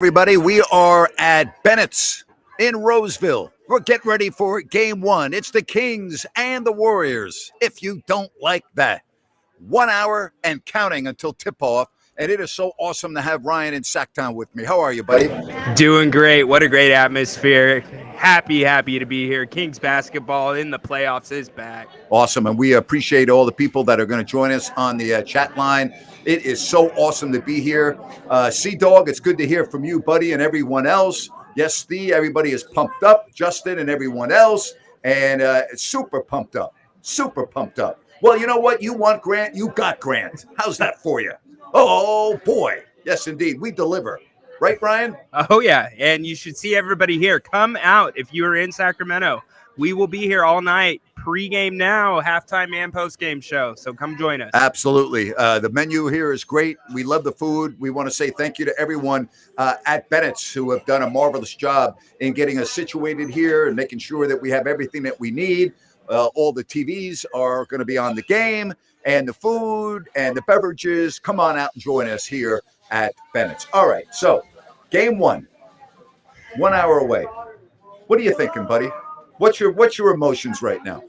Everybody, we are at Bennett's in Roseville. We're getting ready for game one. It's the Kings and the Warriors. If you don't like that, 1 hour and counting until tip off. And it is so awesome to have Ryan in Sacktown with me. How are you, buddy? Doing great. What a great atmosphere. Happy to be here. Kings basketball in the playoffs is back. Awesome. And we appreciate all the people that are going to join us on the chat line. It is so awesome to be here. Dog, it's good to hear from you, buddy, and everyone else. Yes, Steve, everybody is pumped up. Justin and everyone else. And super pumped up. Super pumped up. Well, you know what? You want Grant? You got Grant. How's that for you? Oh, boy. Yes, indeed. We deliver. Right, Brian? Oh, yeah. And you should see everybody here. Come out if you are in Sacramento. We will be here all night. Pre-game now, halftime and post-game show. So come join us. Absolutely. The menu here is great. We love the food. We want to say thank you to everyone at Bennett's who have done a marvelous job in getting us situated here and making sure that we have everything that we need. All the TVs are going to be on the game, and the food and the beverages. Come on out and join us here at Bennett's. All right, so game one, 1 hour away. What are you thinking, buddy? What's your emotions right now?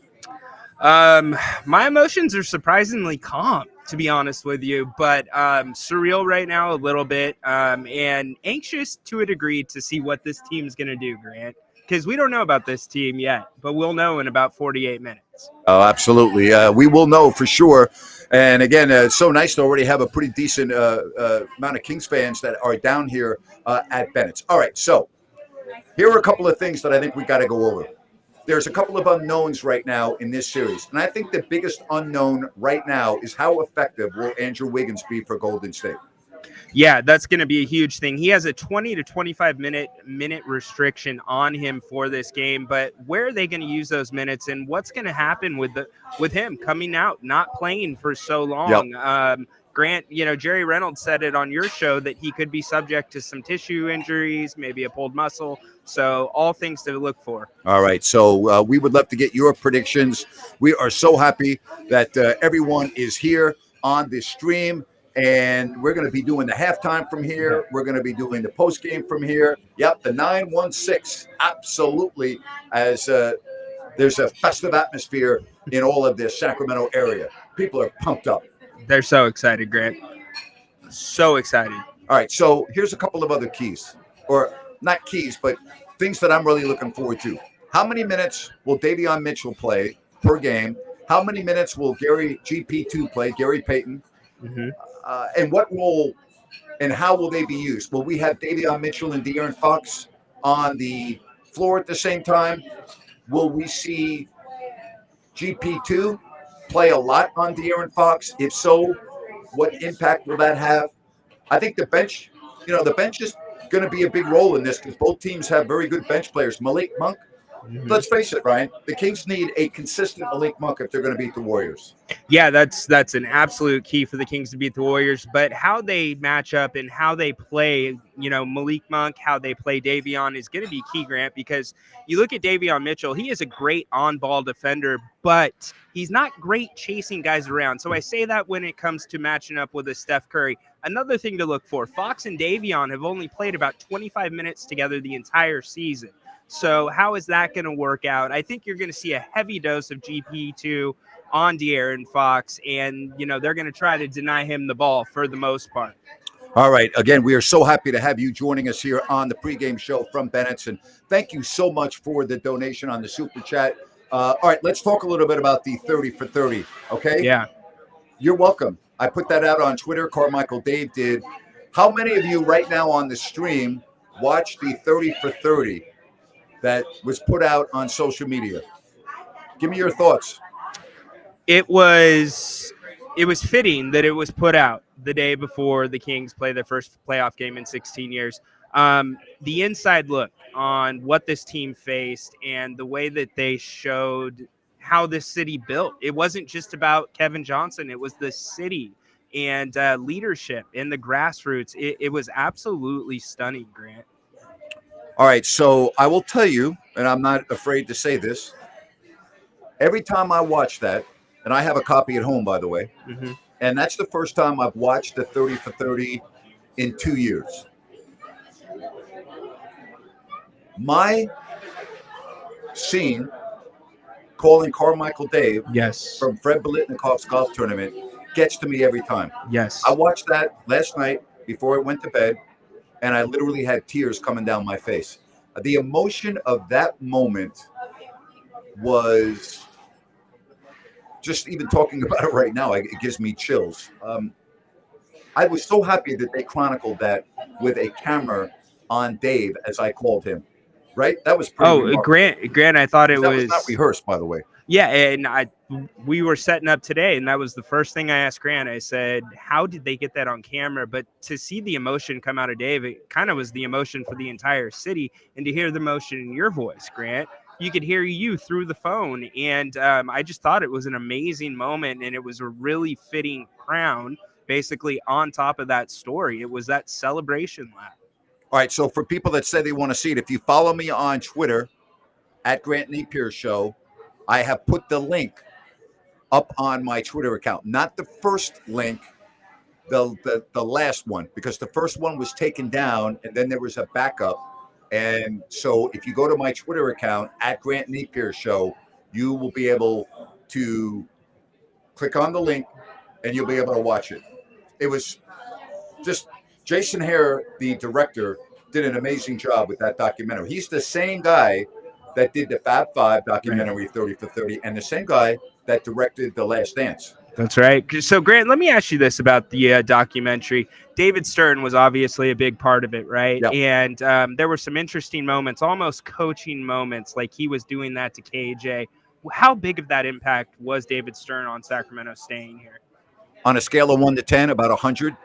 My emotions are surprisingly calm, to be honest with you, but surreal right now a little bit, and anxious to a degree to see what this team's going to do, Grant, because we don't know about this team yet, but we'll know in about 48 minutes. Oh, absolutely. We will know for sure. And again, it's so nice to already have a pretty decent amount of Kings fans that are down here at Bennett's. All right, so here are a couple of things that I think we got to go over. There's a couple of unknowns right now in this series. And I think the biggest unknown right now is how effective will Andrew Wiggins be for Golden State? Yeah, that's going to be a huge thing. He has a 20 to 25 minute restriction on him for this game, but where are they going to use those minutes, and what's going to happen with him coming out, not playing for so long? Yep. Grant, Jerry Reynolds said it on your show that he could be subject to some tissue injuries, maybe a pulled muscle. So all things to look for. All right. So we would love to get your predictions. We are so happy that everyone is here on this stream. And we're going to be doing the halftime from here. We're going to be doing the post game from here. Yep, the 916. Absolutely. As there's a festive atmosphere in all of this Sacramento area. People are pumped up. They're so excited, Grant. So excited. All right, so here's a couple of other keys, or not keys, but things that I'm really looking forward to. How many minutes will Davion Mitchell play per game? How many minutes will Gary GP2 play, Gary Payton? Mm-hmm. And what role and how will they be used? Will we have Davion Mitchell and De'Aaron Fox on the floor at the same time? Will we see GP2 play a lot on De'Aaron Fox? If so, what impact will that have? I think the bench is going to be a big role in this because both teams have very good bench players. Malik Monk, let's face it, Ryan, the Kings need a consistent Malik Monk if they're going to beat the Warriors. Yeah, that's an absolute key for the Kings to beat the Warriors. But how they match up and how they play, Malik Monk, how they play Davion is going to be key, Grant, because you look at Davion Mitchell, he is a great on-ball defender, but he's not great chasing guys around. So I say that when it comes to matching up with a Steph Curry. Another thing to look for, Fox and Davion have only played about 25 minutes together the entire season. So how is that going to work out? I think you're going to see a heavy dose of GP2 on De'Aaron Fox, and, they're going to try to deny him the ball for the most part. All right. Again, we are so happy to have you joining us here on the pregame show from Bennett's, and thank you so much for the donation on the Super Chat. All right, let's talk a little bit about the 30 for 30, okay? Yeah. You're welcome. I put that out on Twitter. Carmichael Dave did. How many of you right now on the stream watched the 30 for 30 that was put out on social media? Give me your thoughts. It was fitting that it was put out the day before the Kings play their first playoff game in 16 years. The inside look on what this team faced and the way that they showed how this city built. It wasn't just about Kevin Johnson. It was the city and leadership and the grassroots. It was absolutely stunning, Grant. All right, so I will tell you, and I'm not afraid to say this, every time I watch that, and I have a copy at home, by the way, and that's the first time I've watched the 30 for 30 in 2 years. My scene calling Carmichael Dave Yes. from Fred Biletnikov's golf tournament gets to me every time. Yes. I watched that last night before I went to bed, and I literally had tears coming down my face. The emotion of that moment was just even talking about it right now, it gives me chills. I was so happy that they chronicled that with a camera on Dave, as I called him. Right? That was pretty Oh, remarkable. Grant, I thought it That was was not rehearsed, by the way. Yeah, and we were setting up today, and that was the first thing I asked Grant. I said, "How did they get that on camera?" But to see the emotion come out of Dave, it kind of was the emotion for the entire city, and to hear the emotion in your voice, Grant, you could hear you through the phone, and I just thought it was an amazing moment, and it was a really fitting crown, basically on top of that story. It was that celebration lap. All right, so for people that say they want to see it, if you follow me on Twitter at Grant Napier Show, I have put the link up on my Twitter account. Not the first link, the last one, because the first one was taken down and then there was a backup. And so if you go to my Twitter account at Grant Napier Show, you will be able to click on the link and you'll be able to watch it. It was just Jason Hare, the director, did an amazing job with that documentary. He's the same guy that did the Fab Five documentary, 30 for 30, and the same guy that directed The Last Dance. That's right. So, Grant, let me ask you this about the documentary. David Stern was obviously a big part of it, right? Yep. And there were some interesting moments, almost coaching moments, like he was doing that to KJ. How big of that impact was David Stern on Sacramento staying here? On a scale of 1 to 10, about 100.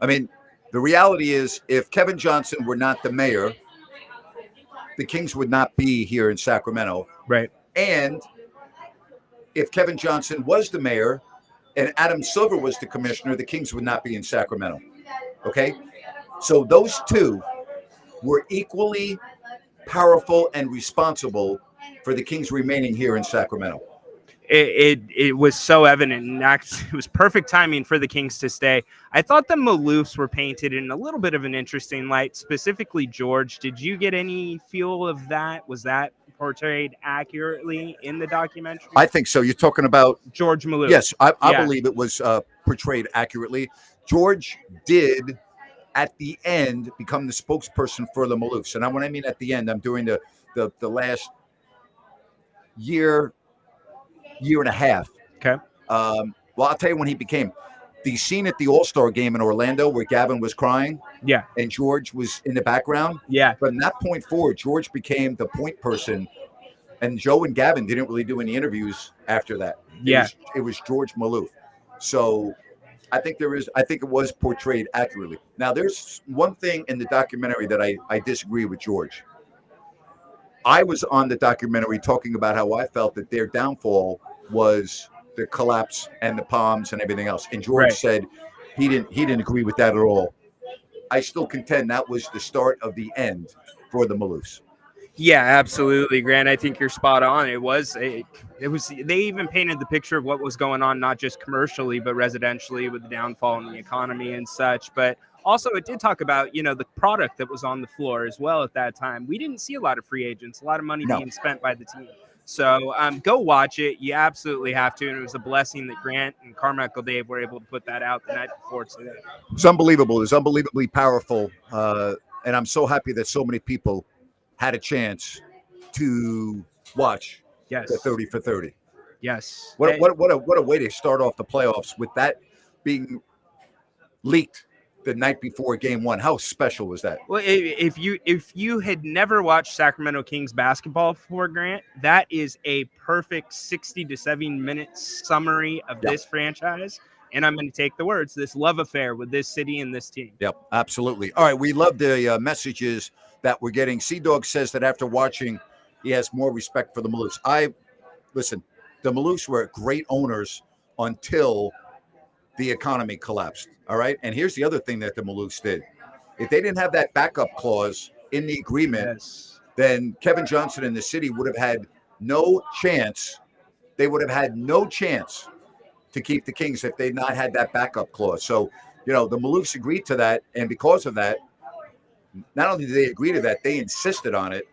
I mean, the reality is, if Kevin Johnson were not the mayor, the Kings would not be here in Sacramento. Right. And if Kevin Johnson was the mayor and Adam Silver was the commissioner, the Kings would not be in Sacramento. Okay? So those two were equally powerful and responsible for the Kings remaining here in Sacramento. It was so evident, and it was perfect timing for the Kings to stay. I thought the Maloofs were painted in a little bit of an interesting light, specifically George. Did you get any feel of that? Was that portrayed accurately in the documentary? I think so. You're talking about George Maloof. Yes, I believe it was portrayed accurately. George did, at the end, become the spokesperson for the Maloofs. And when I mean at the end, I'm doing the last year and a half. Okay. Well, I'll tell you when he became. The scene at the All-Star game in Orlando where Gavin was crying. Yeah. And George was in the background. Yeah. From that point forward, George became the point person. And Joe and Gavin didn't really do any interviews after that. It was George Maloof. So I think it was portrayed accurately. Now, there's one thing in the documentary that I disagree with George. I was on the documentary talking about how I felt that their downfall was the collapse and the Palms and everything else. And George said he didn't agree with that at all. I still contend that was the start of the end for the Maloofs. Yeah, absolutely, Grant. I think you're spot on. It was. They even painted the picture of what was going on, not just commercially, but residentially with the downfall in the economy and such. But also, it did talk about, the product that was on the floor as well at that time. We didn't see a lot of free agents, a lot of money being spent by the team. So go watch it. You absolutely have to. And it was a blessing that Grant and Carmichael Dave were able to put that out the night before today. It's unbelievable. It's unbelievably powerful. And I'm so happy that so many people had a chance to watch the 30 for 30. Yes. What a way to start off the playoffs with that being leaked the night before game one. How special was that? Well, if you had never watched Sacramento Kings basketball before, Grant, that is a perfect 60 to 70 minute summary of this franchise. And I'm going to take the words, this love affair with this city and this team. Yep, absolutely. All right, we love the messages that we're getting. Sea-Dog says that after watching, he has more respect for the Maloofs. Listen, the Maloofs were great owners until the economy collapsed. All right. And here's the other thing that the Maloofs did. If they didn't have that backup clause in the agreement, then Kevin Johnson and the city would have had no chance. They would have had no chance to keep the Kings if they'd not had that backup clause. So, the Maloofs agreed to that. And because of that, not only did they agree to that, they insisted on it,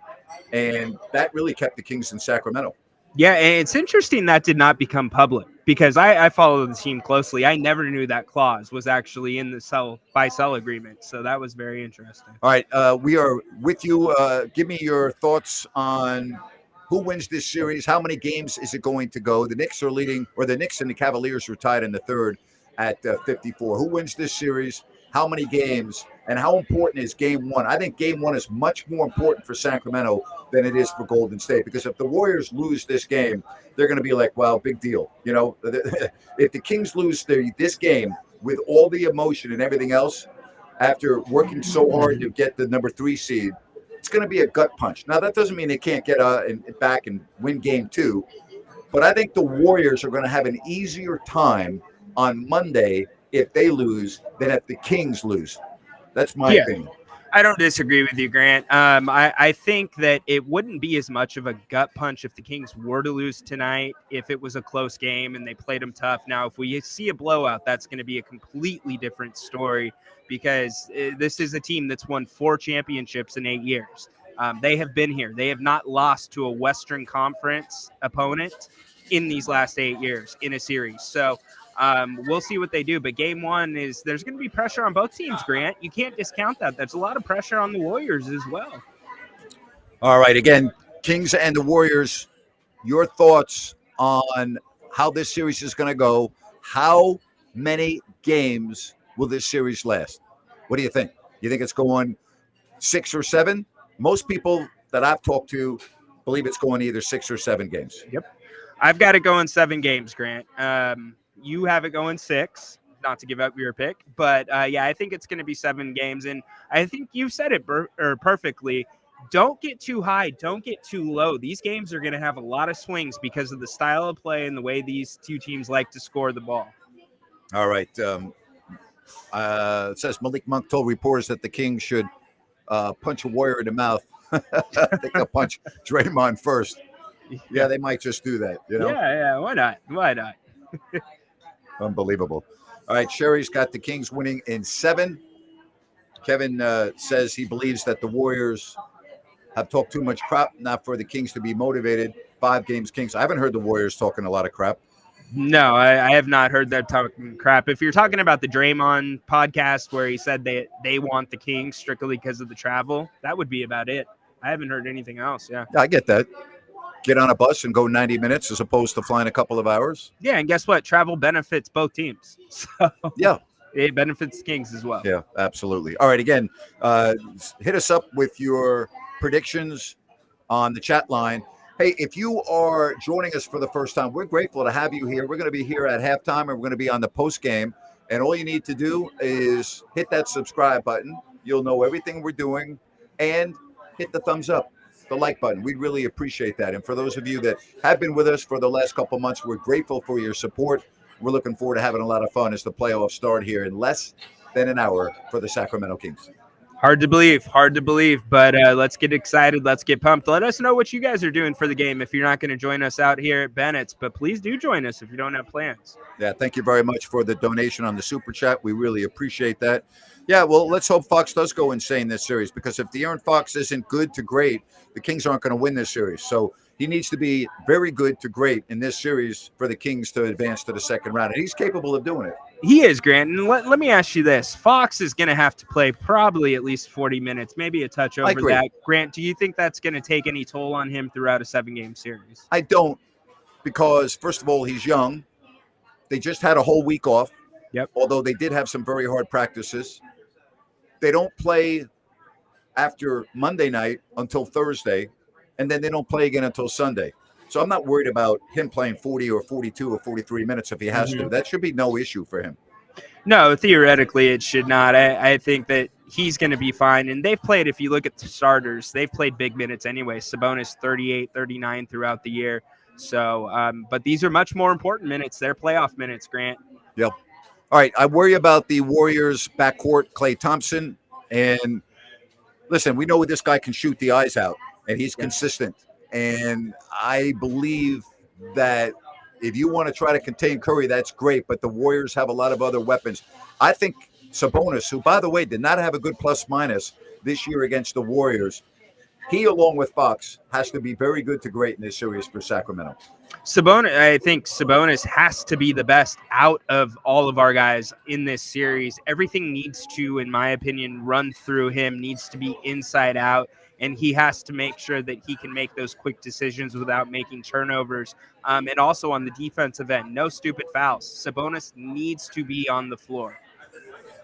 and that really kept the Kings in Sacramento. Yeah, and it's interesting that did not become public because I follow the team closely. I never knew that clause was actually in the buy-sell agreement, so that was very interesting. All right, we are with you. Give me your thoughts on who wins this series. How many games is it going to go? The Knicks are leading, or the Knicks and the Cavaliers are tied in the third at 54. Who wins this series? How many games? And how important is game one? I think game one is much more important for Sacramento than it is for Golden State, because if the Warriors lose this game, they're going to be like, well, big deal. You know, if the Kings lose this game with all the emotion and everything else, after working so hard to get the number 3 seed, it's going to be a gut punch. Now, that doesn't mean they can't get back and win game 2, but I think the Warriors are going to have an easier time on Monday if they lose than if the Kings lose. That's my opinion. I don't disagree with you, Grant. I think that it wouldn't be as much of a gut punch if the Kings were to lose tonight, if it was a close game and they played them tough. Now, if we see a blowout, that's going to be a completely different story, because this is a team that's won 4 championships in 8 years. They have been here. They have not lost to a Western Conference opponent in these last 8 years in a series. So we'll see what they do. But game one there's going to be pressure on both teams, Grant. You can't discount that. There's a lot of pressure on the Warriors as well. All right. Again, Kings and the Warriors, your thoughts on how this series is going to go. How many games will this series last? What do you think? You think it's going 6 or 7? Most people that I've talked to believe it's going either 6 or 7 games. Yep. I've got it going 7 games, Grant. You have it going 6, not to give up your pick. But, yeah, I think it's going to be 7 games. And I think you said it perfectly. Don't get too high. Don't get too low. These games are going to have a lot of swings because of the style of play and the way these two teams like to score the ball. All right. It says Malik Monk told reporters that the Kings should punch a Warrior in the mouth. I think they'll punch Draymond first. Yeah, they might just do that, you know? Yeah, why not? Why not? Unbelievable. All right, Sherry's got the Kings winning in 7. Kevin says he believes that the Warriors have talked too much crap, not for the Kings to be motivated. 5 games Kings. I haven't heard the Warriors talking a lot of crap. No, I have not heard that talking crap. If you're talking about the Draymond podcast where he said they want the Kings strictly because of the travel, that would be about it. I haven't heard anything else. Yeah, I get that. Get on a bus and go 90 minutes as opposed to flying a couple of hours. Yeah, and guess what? Travel benefits both teams. So yeah, it benefits the Kings as well. Yeah, absolutely. All right, again, hit us up with your predictions on the chat line. Hey, if you are joining us for the first time, we're grateful to have you here. We're going to be here at halftime, and we're going to be on the post game. And all you need to do is hit that subscribe button. You'll know everything we're doing, and hit the thumbs up, the like button. We'd really appreciate that. And for those of you that have been with us for the last couple months, we're grateful for your support. We're looking forward to having a lot of fun as the playoffs start here in less than an hour for the Sacramento Kings. Hard to believe, but let's get excited. Let's get pumped. Let us know what you guys are doing for the game if you're not going to join us out here at Bennett's, but please do join us if you don't have plans. Yeah, thank you very much for the donation on the Super Chat. We really appreciate that. Yeah, well, let's hope Fox does go insane this series, because if De'Aaron Fox isn't good to great, the Kings aren't going to win this series. So he needs to be very good to great in this series for the Kings to advance to the second round, and he's capable of doing it. He is, Grant. And let me ask you this. Fox is going to have to play probably at least 40 minutes, maybe a touch over that. Grant, do you think that's going to take any toll on him throughout a 7-game series? I don't, because, first of all, he's young. They just had a whole week off, although they did have some very hard practices. They don't play after Monday night until Thursday, and then they don't play again until Sunday. So I'm not worried about him playing 40 or 42 or 43 minutes if he has to. That should be no issue for him. No, theoretically it should not. I think that he's going to be fine. And they've played, if you look at the starters, they've played big minutes anyway. Sabonis 38, 39 throughout the year. So, but these are much more important minutes. They're playoff minutes, Grant. Yep. All right, I worry about the Warriors backcourt, Klay Thompson. And listen, we know this guy can shoot the eyes out, and he's consistent. And I believe that if you want to try to contain Curry, that's great. But the Warriors have a lot of other weapons. I think Sabonis, who, by the way, did not have a good plus-minus this year against the Warriors. He, along with Fox, has to be very good to great in this series for Sacramento. I think Sabonis has to be the best out of all of our guys in this series. Everything needs to, in my opinion, run through him, needs to be inside out, and he has to make sure that he can make those quick decisions without making turnovers. And also on the defensive end, no stupid fouls. Sabonis needs to be on the floor.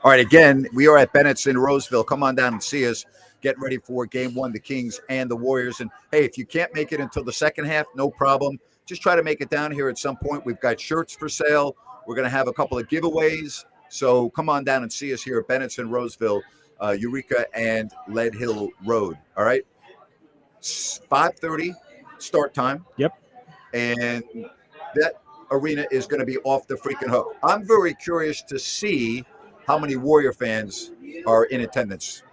All right, again, we are at Bennett's in Roseville. Come on down and see us. Get ready for game one, the Kings and the Warriors. And, hey, if you can't make it until the second half, no problem. Just try to make it down here at some point. We've got shirts for sale. We're going to have a couple of giveaways. So come on down and see us here at Bennett's in Roseville, Eureka and Lead Hill Road. All right? 5:30 start time. Yep. And that arena is going to be off the freaking hook. I'm very curious to see how many Warrior fans are in attendance.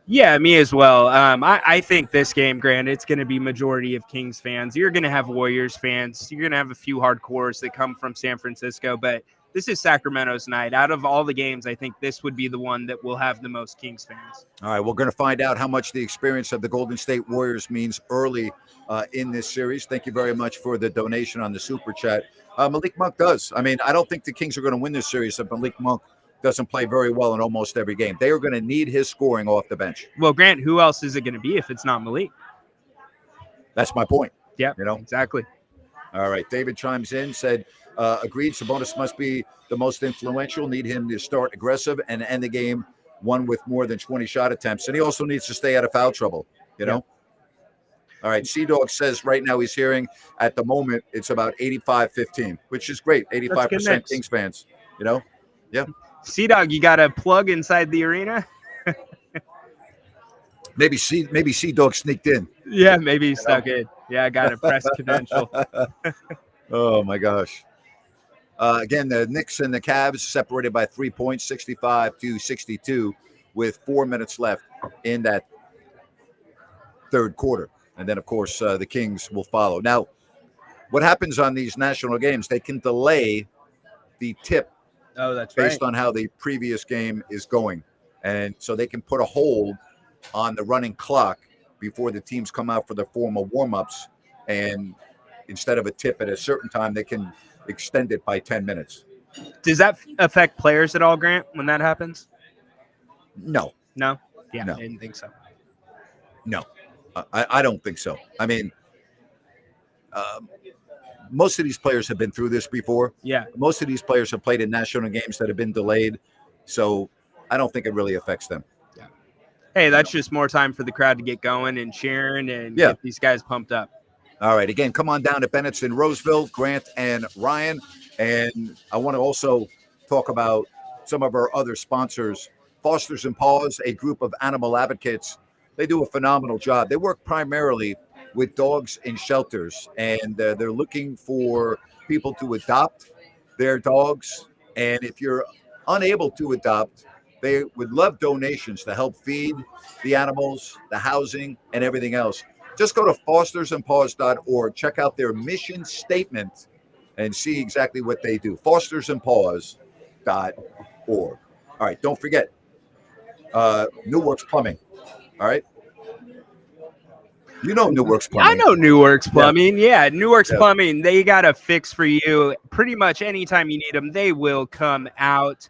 Yeah, me as well. I think this game, Grant, it's going to be majority of Kings fans. You're going to have Warriors fans. You're going to have a few hardcores that come from San Francisco, but this is Sacramento's night. Out of all the games, I think this would be the one that will have the most Kings fans. All right, we're going to find out how much the experience of the Golden State Warriors means early in this series. Thank you very much for the donation on the Super Chat. Malik Monk does. I mean, I don't think the Kings are going to win this series if Malik Monk doesn't play very well in almost every game. They are going to need his scoring off the bench. Well, Grant, who else is it going to be if it's not Malik? That's my point. Yeah, exactly. All right. David chimes in, said, agreed, Sabonis must be the most influential, need him to start aggressive and end the game one with more than 20 shot attempts. And he also needs to stay out of foul trouble, you know? All right. Sea-Dog says right now he's hearing at the moment it's about 85-15, which is great. 85% Kings fans, you know? Yeah. Sea-Dog, you got a plug inside the arena? Maybe Sea-Dog sneaked in. Yeah, maybe he stuck in. Yeah, I got a press credential. Oh, my gosh. Again, the Knicks and the Cavs separated by 3 points, 65-62, with 4 minutes left in that third quarter. And then, of course, the Kings will follow. Now, what happens on these national games, they can delay the tip. Oh, that's based on how the previous game is going. And so they can put a hold on the running clock before the teams come out for their formal warm-ups. And instead of a tip at a certain time, they can extend it by 10 minutes. Does that affect players at all, Grant, when that happens? No. No? Yeah, no. I didn't think so. No, I don't think so. I mean, most of these players have been through this before. Yeah. Most of these players have played in national games that have been delayed. So I don't think it really affects them. Yeah. Hey, that's just more time for the crowd to get going and cheering and get these guys pumped up. All right. Again, come on down to Bennett's in Roseville, Grant and Ryan. And I want to also talk about some of our other sponsors. Fosters and Paws, a group of animal advocates. They do a phenomenal job. They work primarily with dogs in shelters, and they're looking for people to adopt their dogs. And if you're unable to adopt, they would love donations to help feed the animals, the housing, and everything else. Just go to fostersandpaws.org, check out their mission statement, and see exactly what they do. Fostersandpaws.org. All right, don't forget, New Works Plumbing. All right. You know New Works Plumbing. I know New Works Plumbing. Yeah, New Works Plumbing. They got a fix for you. Pretty much anytime you need them, they will come out.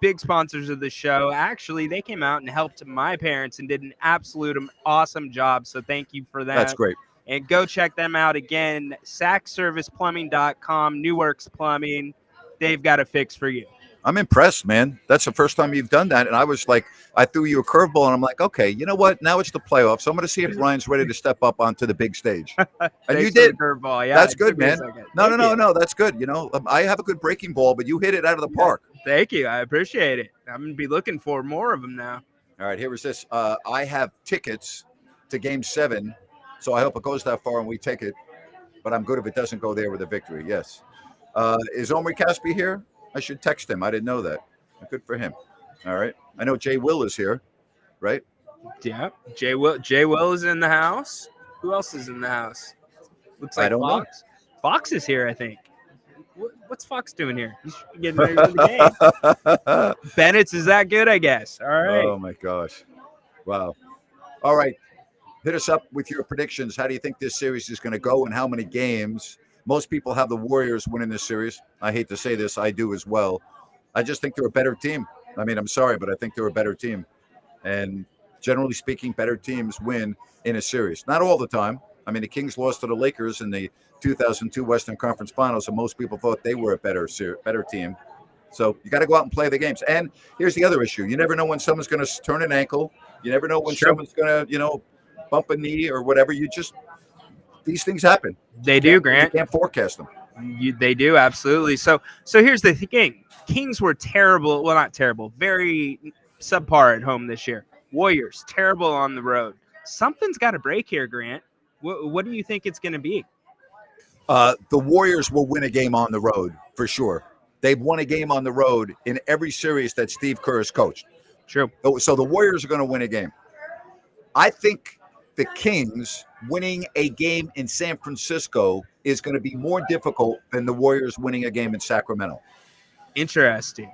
Big sponsors of the show. Actually, they came out and helped my parents and did an absolute awesome job. So thank you for that. That's great. And go check them out again. SackServicePlumbing.com, New Works Plumbing. They've got a fix for you. I'm impressed, man. That's the first time you've done that. And I was like, I threw you a curveball and I'm like, okay, you know what? Now it's the playoffs. So I'm going to see if Ryan's ready to step up onto the big stage. And you did. Curveball. Yeah, that's good, man. No. That's good. You know, I have a good breaking ball, but you hit it out of the park. Thank you. I appreciate it. I'm going to be looking for more of them now. All right, here is this. I have tickets to Game 7, so I hope it goes that far and we take it. But I'm good if it doesn't go there with a victory. Yes. Is Omri Caspi here? I should text him. I didn't know that. Good for him. All right. I know Jay Will is here, right? Yeah. Jay Will is in the house. Who else is in the house? Looks like Fox. Know. Fox is here, I think. What's Fox doing here? He's getting ready for the game. Bennett's is that good, I guess. All right. Oh, my gosh. Wow. All right. Hit us up with your predictions. How do you think this series is going to go and how many games? Most people have the Warriors winning this series. I hate to say this, I do as well. I just think they're a better team. I mean, I'm sorry, but I think they're a better team. And generally speaking, better teams win in a series. Not all the time. I mean, the Kings lost to the Lakers in the 2002 Western Conference Finals, and most people thought they were a better team. So you got to go out and play the games. And here's the other issue: you never know when someone's going to turn an ankle. You never know when Sure. someone's going to, bump a knee or whatever. These things happen. They do, You Grant. can't forecast them. They do, absolutely. So here's the thing: Kings were terrible. Well, not terrible. Very subpar at home this year. Warriors terrible on the road. Something's got to break here, Grant. What do you think it's going to be? The Warriors will win a game on the road for sure. They've won a game on the road in every series that Steve Kerr has coached. True. So the Warriors are going to win a game. I think the Kings winning a game in San Francisco is going to be more difficult than the Warriors winning a game in Sacramento. Interesting.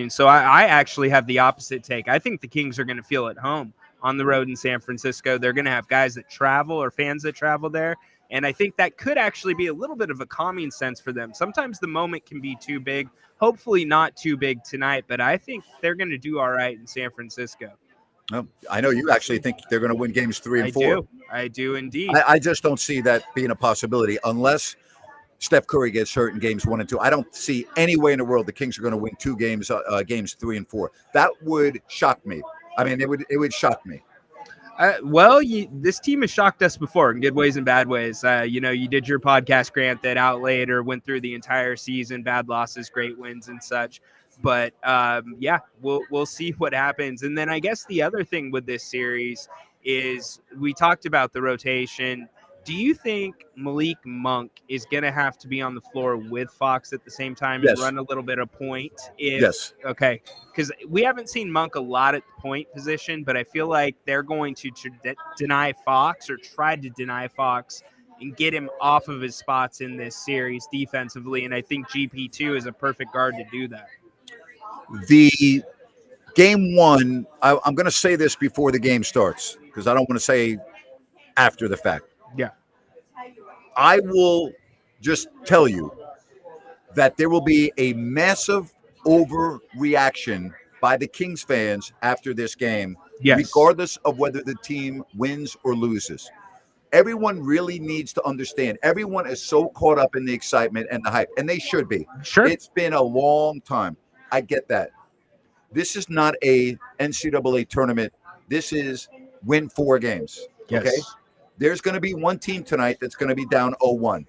So I actually have the opposite take. I think the Kings are going to feel at home on the road in San Francisco. They're going to have guys that travel or fans that travel there. And I think that could actually be a little bit of a calming sense for them. Sometimes the moment can be too big. Hopefully not too big tonight, but I think they're going to do all right in San Francisco. I know you actually think they're going to win games 3 and 4. I do indeed. I just don't see that being a possibility unless Steph Curry gets hurt in games 1 and 2. I don't see any way in the world the Kings are going to win 2 games, games 3 and 4. That would shock me. I mean, it would shock me. This team has shocked us before in good ways and bad ways. You did your podcast, Grant, that outlaid or went through the entire season, bad losses, great wins, and such. But we'll see what happens. And then I guess the other thing with this series is we talked about the rotation. Do you think Malik Monk is going to have to be on the floor with Fox at the same time and run a little bit of point? Yes. Okay. Because we haven't seen Monk a lot at the point position, but I feel like they're going to deny Fox or try to deny Fox and get him off of his spots in this series defensively. And I think GP2 is a perfect guard to do that. The game 1, I'm going to say this before the game starts because I don't want to say after the fact. Yeah. I will just tell you that there will be a massive overreaction by the Kings fans after this game, regardless of whether the team wins or loses. Everyone really needs to understand. Everyone is so caught up in the excitement and the hype, and they should be. Sure. It's been a long time. I get that. This is not a NCAA tournament. This is win 4 games. Yes. Okay? There's going to be one team tonight that's going to be down 0-1.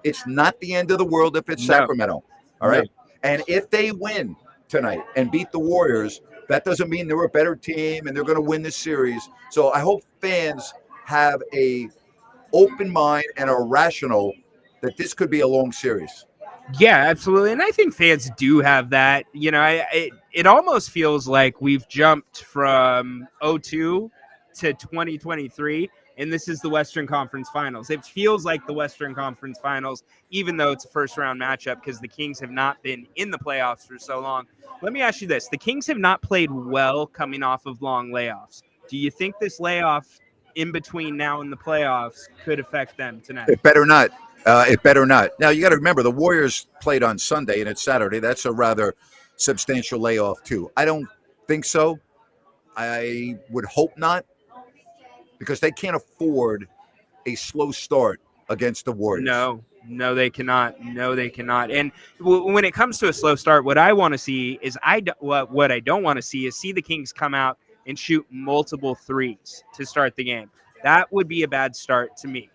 It's not the end of the world if it's Sacramento. All right? And if they win tonight and beat the Warriors, that doesn't mean they're a better team and they're going to win this series. So I hope fans have a open mind and are rational that this could be a long series. Yeah, absolutely. And I think fans do have that. It almost feels like we've jumped from 2002 to 2023, and this is the Western Conference Finals. It feels like the Western Conference Finals, even though it's a first-round matchup because the Kings have not been in the playoffs for so long. Let me ask you this. The Kings have not played well coming off of long layoffs. Do you think this layoff in between now and the playoffs could affect them tonight? It better not. It better not. Now, you got to remember, the Warriors played on Sunday, and it's Saturday. That's a rather substantial layoff, too. I don't think so. I would hope not, because they can't afford a slow start against the Warriors. No, they cannot. And when it comes to a slow start, what I want to see is what I don't want to see is the Kings come out and shoot multiple threes to start the game. That would be a bad start to me.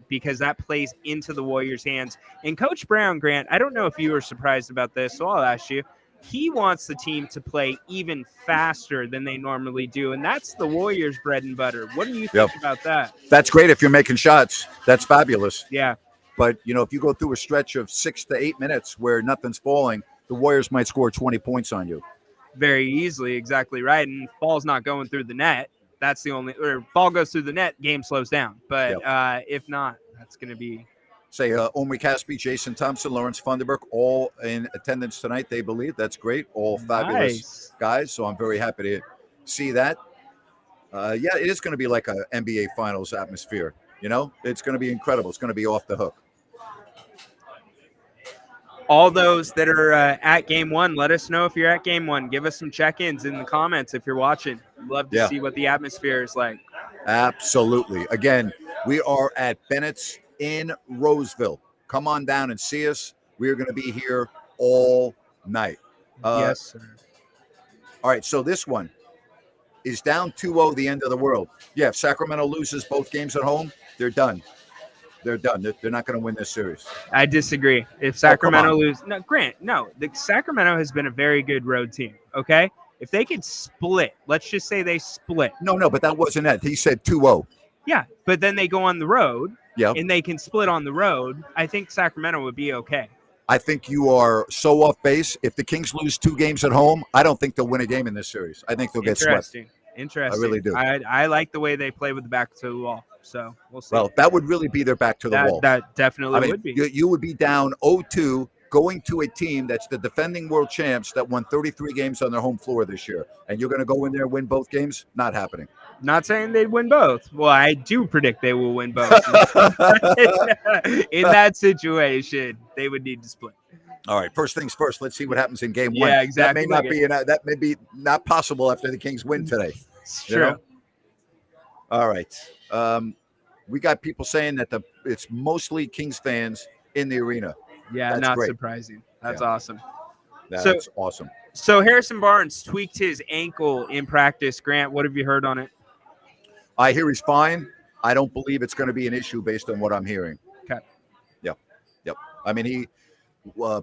Because that plays into the Warriors' hands. And Coach Brown, Grant, I don't know if you were surprised about this, so I'll ask you. He wants the team to play even faster than they normally do, and that's the Warriors' bread and butter. What do you think about that? That's great if you're making shots. That's fabulous. Yeah. But, if you go through a stretch of 6 to 8 minutes where nothing's falling, the Warriors might score 20 points on you. Very easily, exactly right. And ball's not going through the net. That's the only, or ball goes through the net, game slows down. But if not, that's going to be. Say Omri Caspi, Jason Thompson, Lawrence Funderburk, all in attendance tonight, they believe. That's great. All fabulous guys. So I'm very happy to see that. Yeah, it is going to be like a NBA Finals atmosphere. You know, it's going to be incredible. It's going to be off the hook. All those that are at game one, let us know if you're at game one. Give us some check-ins in the comments if you're watching. Love to Yeah. see what the atmosphere is like. Absolutely. Again, we are at Bennett's in Roseville. Come on down and see us. We are going to be here all night. Yes, sir. All right, so this one is down 2-0, the end of the world. Yeah, if Sacramento loses both games at home, they're done. They're done. They're not going to win this series. I disagree. If Sacramento loses, no, Grant, no. The Sacramento has been a very good road team. Okay, if they could split, let's just say they split. No, but that wasn't it. He said 2-0. Yeah, but then they go on the road. Yeah, and they can split on the road. I think Sacramento would be okay. I think you are so off base. If the Kings lose 2 games at home, I don't think they'll win a game in this series. I think they'll get swept. Interesting. I really do. I like the way they play with the back to the wall. So we'll see. Well, that would really be their back to the wall. That definitely would be. You would be down 0-2 going to a team that's the defending world champs that won 33 games on their home floor this year. And you're going to go in there and win both games? Not happening. Not saying they'd win both. Well, I do predict they will win both. In that situation, they would need to split. All right, first things first. Let's see what happens in game 1. Yeah, exactly. That may be not possible after the Kings win today. It's true. All right. We got people saying that it's mostly Kings fans in the arena. Yeah, That's not great. Surprising. That's awesome. That's awesome. So Harrison Barnes tweaked his ankle in practice. Grant, what have you heard on it? I hear he's fine. I don't believe it's going to be an issue based on what I'm hearing. Okay. Yep. I mean, he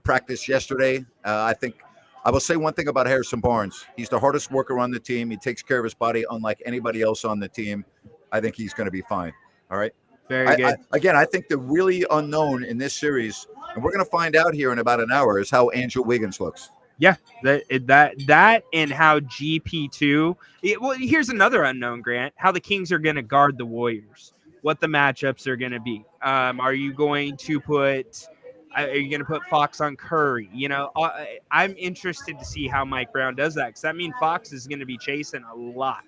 practiced yesterday. I think I will say one thing about Harrison Barnes. He's the hardest worker on the team. He takes care of his body unlike anybody else on the team. I think he's going to be fine. All right. Very good. I think the really unknown in this series, and we're going to find out here in about an hour, is how Andrew Wiggins looks. Yeah, that and how GP2. Well, here's another unknown, Grant. How the Kings are going to guard the Warriors. What the matchups are going to be. Are you going to put Fox on Curry? You know, I'm interested to see how Mike Brown does that because that means Fox is going to be chasing a lot.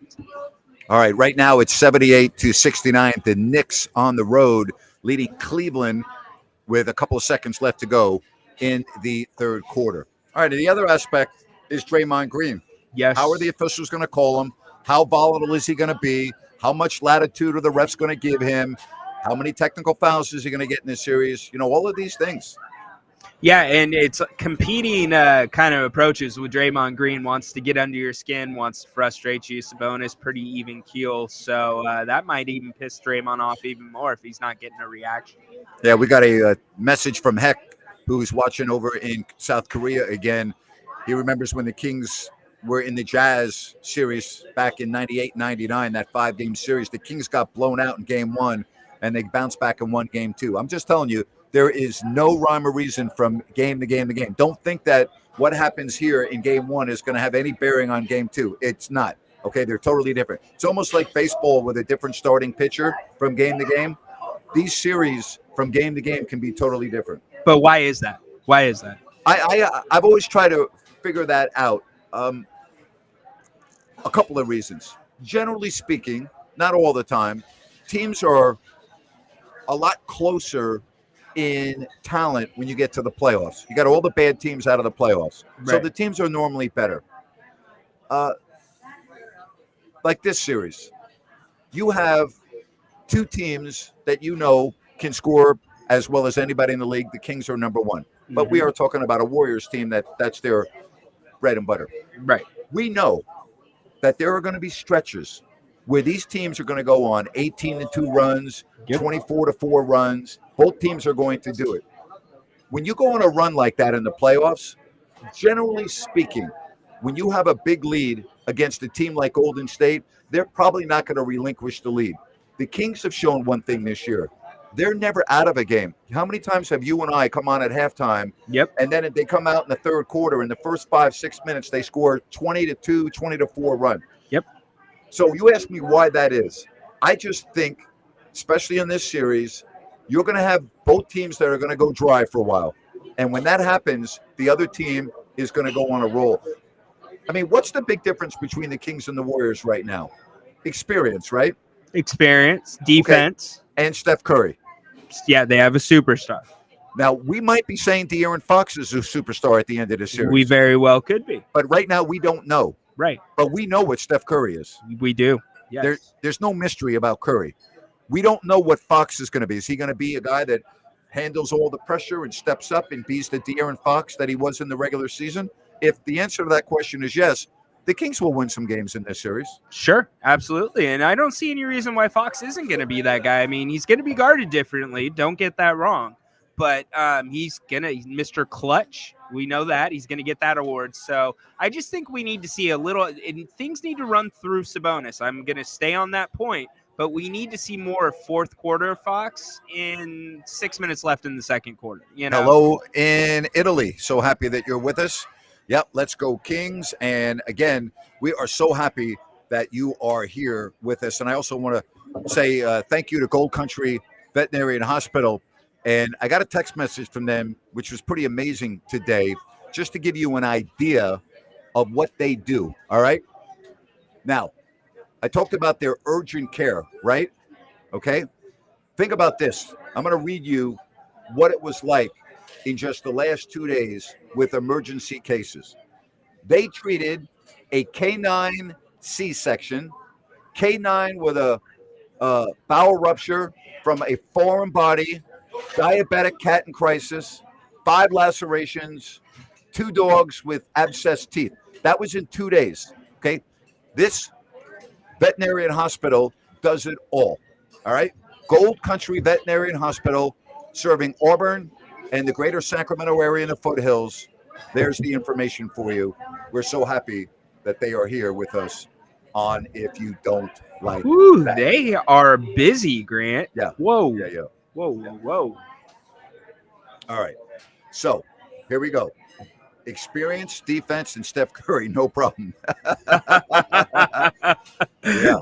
All right, right now it's 78-69. The Knicks on the road leading Cleveland with a couple of seconds left to go in the third quarter. All right, and the other aspect is Draymond Green. Yes. How are the officials going to call him? How volatile is he going to be? How much latitude are the refs going to give him? How many technical fouls is he going to get in this series? You know, all of these things. Yeah, and it's competing kind of approaches with Draymond Green. Wants to get under your skin, wants to frustrate you. Sabonis, pretty even keel. So that might even piss Draymond off even more if he's not getting a reaction. Yeah, we got a message from Heck, who's watching over in South Korea again. He remembers when the Kings were in the Jazz series back in 98-99, that 5-game series. The Kings got blown out in game 1, and they bounced back and won game 2. I'm just telling you, there is no rhyme or reason from game to game to game. Don't think that what happens here in game 1 is going to have any bearing on game 2. It's not. Okay, they're totally different. It's almost like baseball with a different starting pitcher from game to game. These series from game to game can be totally different. But why is that? Why is that? I've always tried to figure that out. A couple of reasons. Generally speaking, not all the time, teams are a lot closer in talent when you get to the playoffs. You got all the bad teams out of the playoffs. Right. So the teams are normally better. Like this series, you have 2 teams that you know can score as well as anybody in the league. The Kings are number 1. But we are talking about a Warriors team that's their bread and butter. Right. We know that there are going to be stretches where these teams are going to go on 18-2 runs, 24-4 runs. Both teams are going to do it. When you go on a run like that in the playoffs, generally speaking, when you have a big lead against a team like Golden State, they're probably not going to relinquish the lead. The Kings have shown one thing this year. They're never out of a game. How many times have you and I come on at halftime? Yep. And then they come out in the third quarter, in the first 5-6 minutes, they score 20-2, 20-4 run. Yep. So you ask me why that is. I just think, especially in this series, you're going to have both teams that are going to go dry for a while. And when that happens, the other team is going to go on a roll. I mean, what's the big difference between the Kings and the Warriors right now? Experience, right? Experience, Okay. defense. And Steph Curry. Yeah, they have a superstar. Now, we might be saying De'Aaron Fox is a superstar at the end of the We series, very well could be. but right now we don't know. Right. But we know what Steph Curry is. We do. Yes. There's no mystery about Curry. We don't know what Fox is going to be. Is he going to be a guy that handles all the pressure and steps up and beats the De'Aaron Fox that he was in the regular season? If the answer to that question is yes, the Kings will win some games in this series. Sure, absolutely. And I don't see any reason why Fox isn't going to be that guy. I mean, he's going to be guarded differently. Don't get that wrong. But he's Mr. Clutch. We know that. He's going to get that award. So I just think we need to see a little – things need to run through Sabonis. I'm going to stay on that point. But we need to see more fourth quarter Fox in 6 minutes left in the second quarter. You know? Hello in Italy. So happy that you're with us. Yep, let's go Kings. And again, we are so happy that you are here with us. And I also want to say thank you to Gold Country Veterinary Hospital. And I got a text message from them, which was pretty amazing today, just to give you an idea of what they do. All right. Now, I talked about their urgent care, right? Okay. Think about this. I'm going to read you what it was like in just the last 2 days with emergency cases. They treated a canine C-section, canine with a bowel rupture from a foreign body, diabetic cat in crisis, 5 lacerations, 2 dogs with abscessed teeth. That was in 2 days. Okay. This veterinarian hospital does it all. All right. Gold Country Veterinarian Hospital, serving Auburn and the greater Sacramento area in the foothills. There's the information for you. We're so happy that they are here with us on If You Don't Like Ooh, That. they are busy, Grant. Yeah. Whoa. Yeah. Whoa. All right. So here we go. Experience, defense, and Steph Curry, no problem.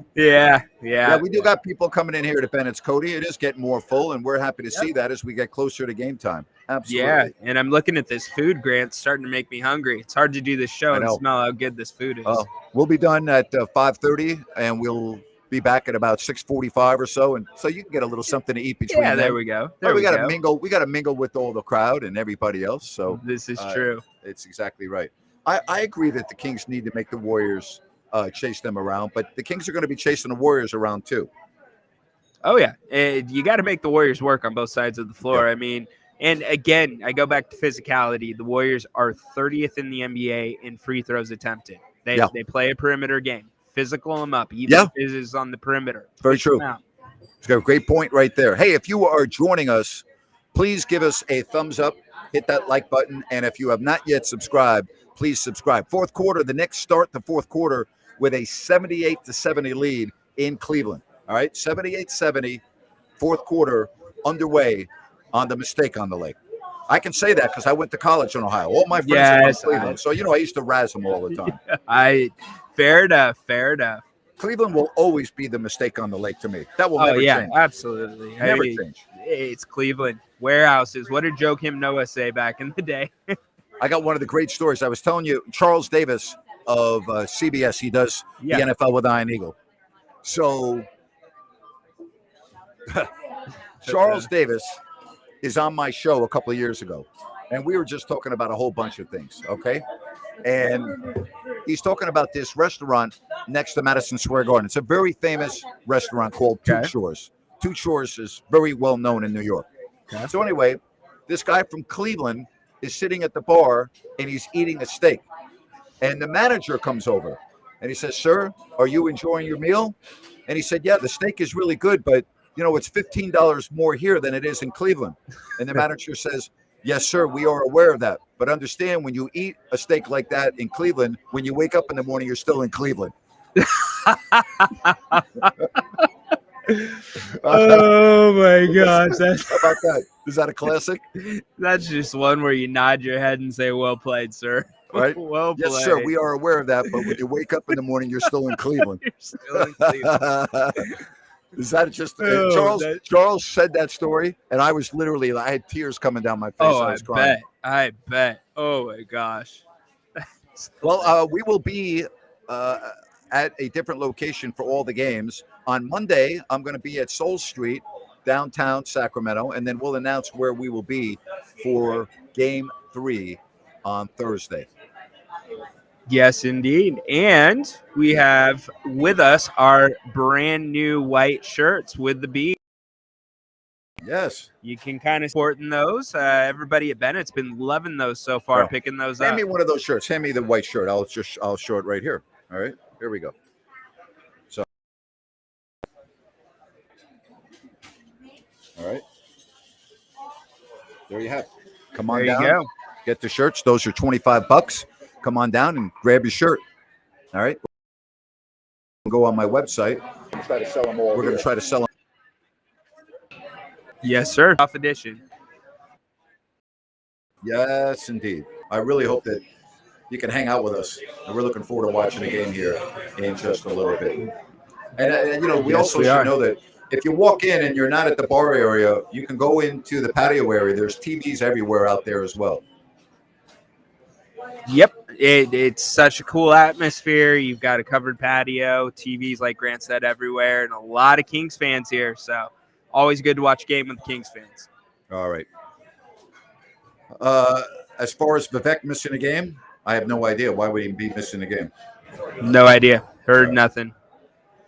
Yeah, we do got people coming in here to Bennett's, Cody. It is getting more full, and we're happy to see that as we get closer to game time. Absolutely. Yeah, and I'm looking at this food, Grant. It's starting to make me hungry. It's hard to do this show and smell how good this food is. We'll be done at 5:30, and we'll be back at about 6:45 or so, and so you can get a little something to eat between. Yeah, there we go. We got to mingle. We got to mingle with all the crowd and everybody else. So this is true. It's exactly right. I agree that the Kings need to make the Warriors chase them around, but the Kings are going to be chasing the Warriors around too. Oh yeah, and you got to make the Warriors work on both sides of the floor. Yeah. I mean, and again, I go back to physicality. The Warriors are 30th in the NBA in free throws attempted. They play a perimeter game. Physical them up, even if it is on the perimeter. Very true. It's got a great point right there. Hey, if you are joining us, please give us a thumbs up, hit that like button, and if you have not yet subscribed, please subscribe. Fourth quarter, the Knicks start the fourth quarter with a 78-70 lead in Cleveland. All right, 78-70, fourth quarter underway on the mistake on the lake. I can say that because I went to college in Ohio. All my friends are from Cleveland, so I used to razz them all the time. Fair enough. Cleveland will always be the mistake on the lake to me. That will never change. Absolutely. Never change. It's Cleveland. Warehouses. What did Joakim Noah say back in the day? I got one of the great stories. I was telling you, Charles Davis of CBS, he does the NFL with Iron Eagle. So Charles Davis is on my show a couple of years ago, and we were just talking about a whole bunch of things, okay? And he's talking about this restaurant next to Madison Square Garden. It's a very famous restaurant called Two Shores. Two Shores is very well known in New York. Okay. So anyway, this guy from Cleveland is sitting at the bar, and he's eating a steak. And the manager comes over, and he says, "Sir, are you enjoying your meal?" And he said, "Yeah, the steak is really good, but, it's $15 more here than it is in Cleveland." And the manager says, "Yes, sir, we are aware of that. But understand, when you eat a steak like that in Cleveland, when you wake up in the morning, you're still in Cleveland." Oh, my gosh. How about that? Is that a classic? That's just one where you nod your head and say, "Well played, sir." Right? Well played. Yes, sir, we are aware of that. But when you wake up in the morning, you're still in Cleveland. You're still in Cleveland. Is that just Charles said that story, and I was literally, I had tears coming down my face. I was crying. I bet. Oh my gosh. Well, we will be at a different location for all the games. On Monday, I'm going to be at Soul Street, downtown Sacramento, and then we'll announce where we will be for Game 3 on Thursday. Yes, indeed. And we have with us our brand new white shirts with the B. Yes. You can kind of support in those. Everybody at Bennett's been loving those so far, Well, picking those Hand up. me one of those shirts. Hand me the white shirt. I'll show it right here. All right. Here we go. So. All right. There you have it. Come on There you down. go. Get the shirts. Those are $25. Come on down and grab your shirt. All right. Go on my website. Try to sell them all. We're going to try to sell them. Yes, sir. Off edition. Yes, indeed. I really hope that you can hang out with us. And we're looking forward to watching the game here in just a little bit. And you know, we also should know that if you walk in and you're not at the bar area, you can go into the patio area. There's TVs everywhere out there as well. Yep. It's such a cool atmosphere. You've got a covered patio, TVs, like Grant said, everywhere, and a lot of Kings fans here. So always good to watch a game with the Kings fans. All right. As far as Vivek missing a game, I have no idea. Why would he be missing a game? No idea. Heard nothing.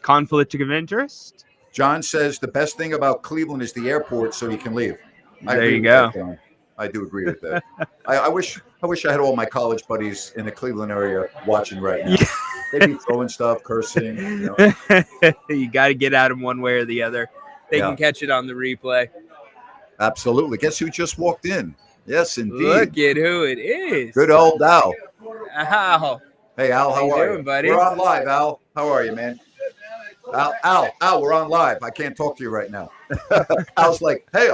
Conflict of interest? John says the best thing about Cleveland is the airport, so you can leave. There you go. That, I do agree with that. I wish I had all my college buddies in the Cleveland area watching right now. They'd be throwing stuff, cursing. You know. You got to get at them one way or the other. They can catch it on the replay. Absolutely. Guess who just walked in? Yes, indeed. Look at who it is. Good old Al. Al. Hey, Al, how are you? Buddy? We're on live, Al. How are you, man? Al, we're on live. I can't talk to you right now. Al's like, hey,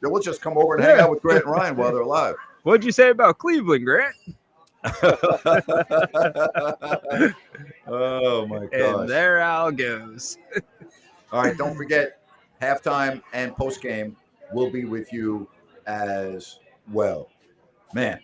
we'll just come over and hang out with Grant and Ryan while they're live. What'd you say about Cleveland, Grant? Oh, my gosh. And there Al goes. All right, don't forget, halftime and postgame will be with you as well. Man,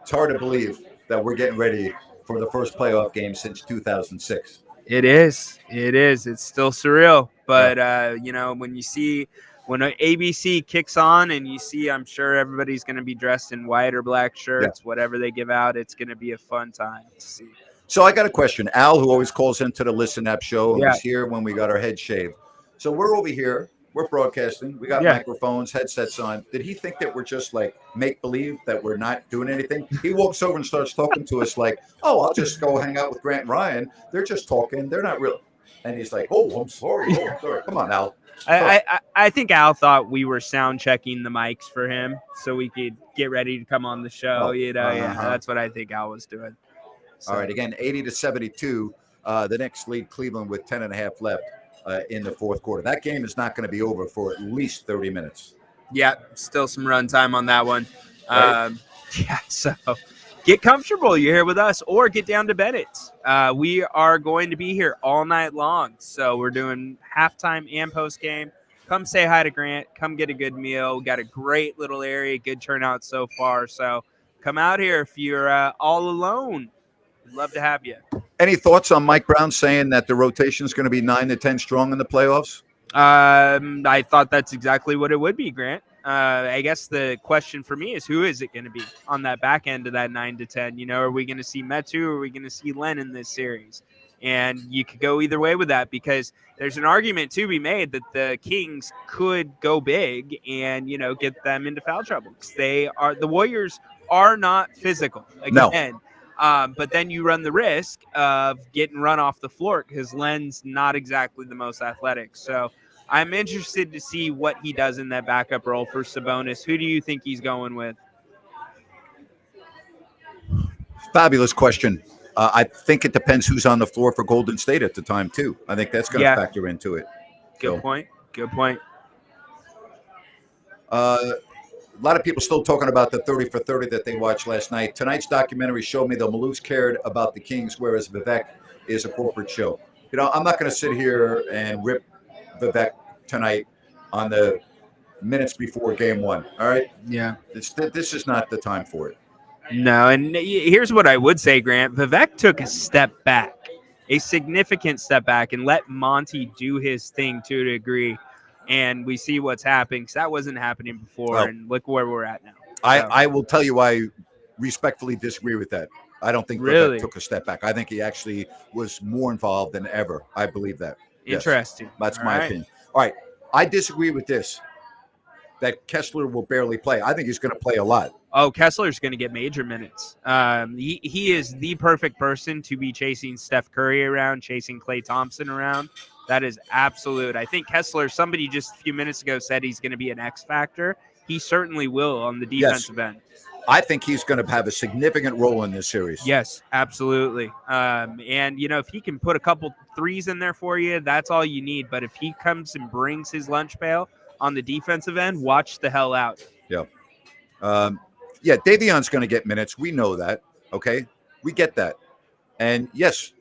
it's hard to believe that we're getting ready for the first playoff game since 2006. It is. It's still surreal. But, you know, when ABC kicks on and you see, I'm sure everybody's going to be dressed in white or black shirts, whatever they give out, it's going to be a fun time to see. So I got a question. Al, who always calls into the Listen App show, was here when we got our heads shaved. So we're over here. We're broadcasting. We got microphones, headsets on. Did he think that we're just like make-believe, that we're not doing anything? He walks over and starts talking to us like, oh, I'll just go hang out with Grant and Ryan. They're just talking. They're not real. And he's like, oh, I'm sorry. Oh, I'm sorry. Come on, Al. I think Al thought we were sound checking the mics for him so we could get ready to come on the show. That's what I think Al was doing. So. All right, again, 80-72. The Knicks lead Cleveland with 10.5 left in the fourth quarter. That game is not going to be over for at least 30 minutes. Yeah, still some run time on that one. Right. So get comfortable. You're here with us, or get down to Bennett's. We are going to be here all night long. So we're doing halftime and post game. Come say hi to Grant. Come get a good meal. We got a great little area, good turnout so far. So come out here if you're all alone. We'd love to have you. Any thoughts on Mike Brown saying that the rotation is going to be 9 to 10 strong in the playoffs? I thought that's exactly what it would be, Grant. I guess the question for me is, who is it going to be on that back end of that 9 to 10? You know, are we going to see Metu or are we going to see Len in this series? And you could go either way with that, because there's an argument to be made that the Kings could go big and, you know, get them into foul trouble. The Warriors are not physical. Again. No. But then you run the risk of getting run off the floor because Len's not exactly the most athletic. So I'm interested to see what he does in that backup role for Sabonis. Who do you think he's going with? Fabulous question. I think it depends who's on the floor for Golden State at the time, too. I think that's going to factor into it. Good point. A lot of people still talking about the 30 for 30 that they watched last night. Tonight's documentary showed me the Maloofs cared about the Kings, whereas Vivek is a corporate show. You know, I'm not going to sit here and rip Vivek tonight on the minutes before game one. All right? Yeah. This is not the time for it. No, and here's what I would say, Grant. Vivek took a step back a significant step back and let Monty do his thing to a degree. And we see what's happening, because that wasn't happening before. Well, and look where we're at now. I will tell you, I respectfully disagree with that. I don't think Vivek Really? took a step back. I think he actually was more involved than ever. I believe that. Yes. Interesting. That's All my right. opinion. All right. I disagree with this, that Kessler will barely play. I think he's going to play a lot. Oh, Kessler's going to get major minutes. He is the perfect person to be chasing Steph Curry around, chasing Klay Thompson around. That is absolute. I think Kessler, somebody just a few minutes ago said he's going to be an X factor. He certainly will on the defensive end. I think he's going to have a significant role in this series. Yes, absolutely. And, if he can put a couple threes in there for you, that's all you need. But if he comes and brings his lunch pail on the defensive end, watch the hell out. Yeah. Yeah, Davion's going to get minutes. We know that. Okay. We get that. And yes,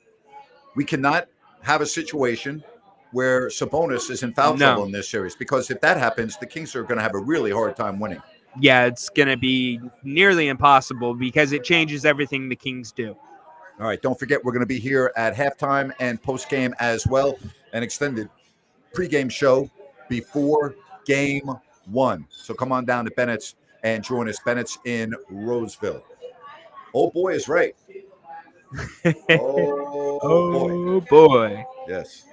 we cannot have a situation where Sabonis is in foul trouble in this series, because if that happens, the Kings are going to have a really hard time winning. Yeah, it's going to be nearly impossible, because it changes everything the Kings do. All right. Don't forget, we're going to be here at halftime and post-game as well. An extended pregame show before game one. So come on down to Bennett's and join us. Bennett's in Roseville. Oh, boy is right. Oh, boy. Yes,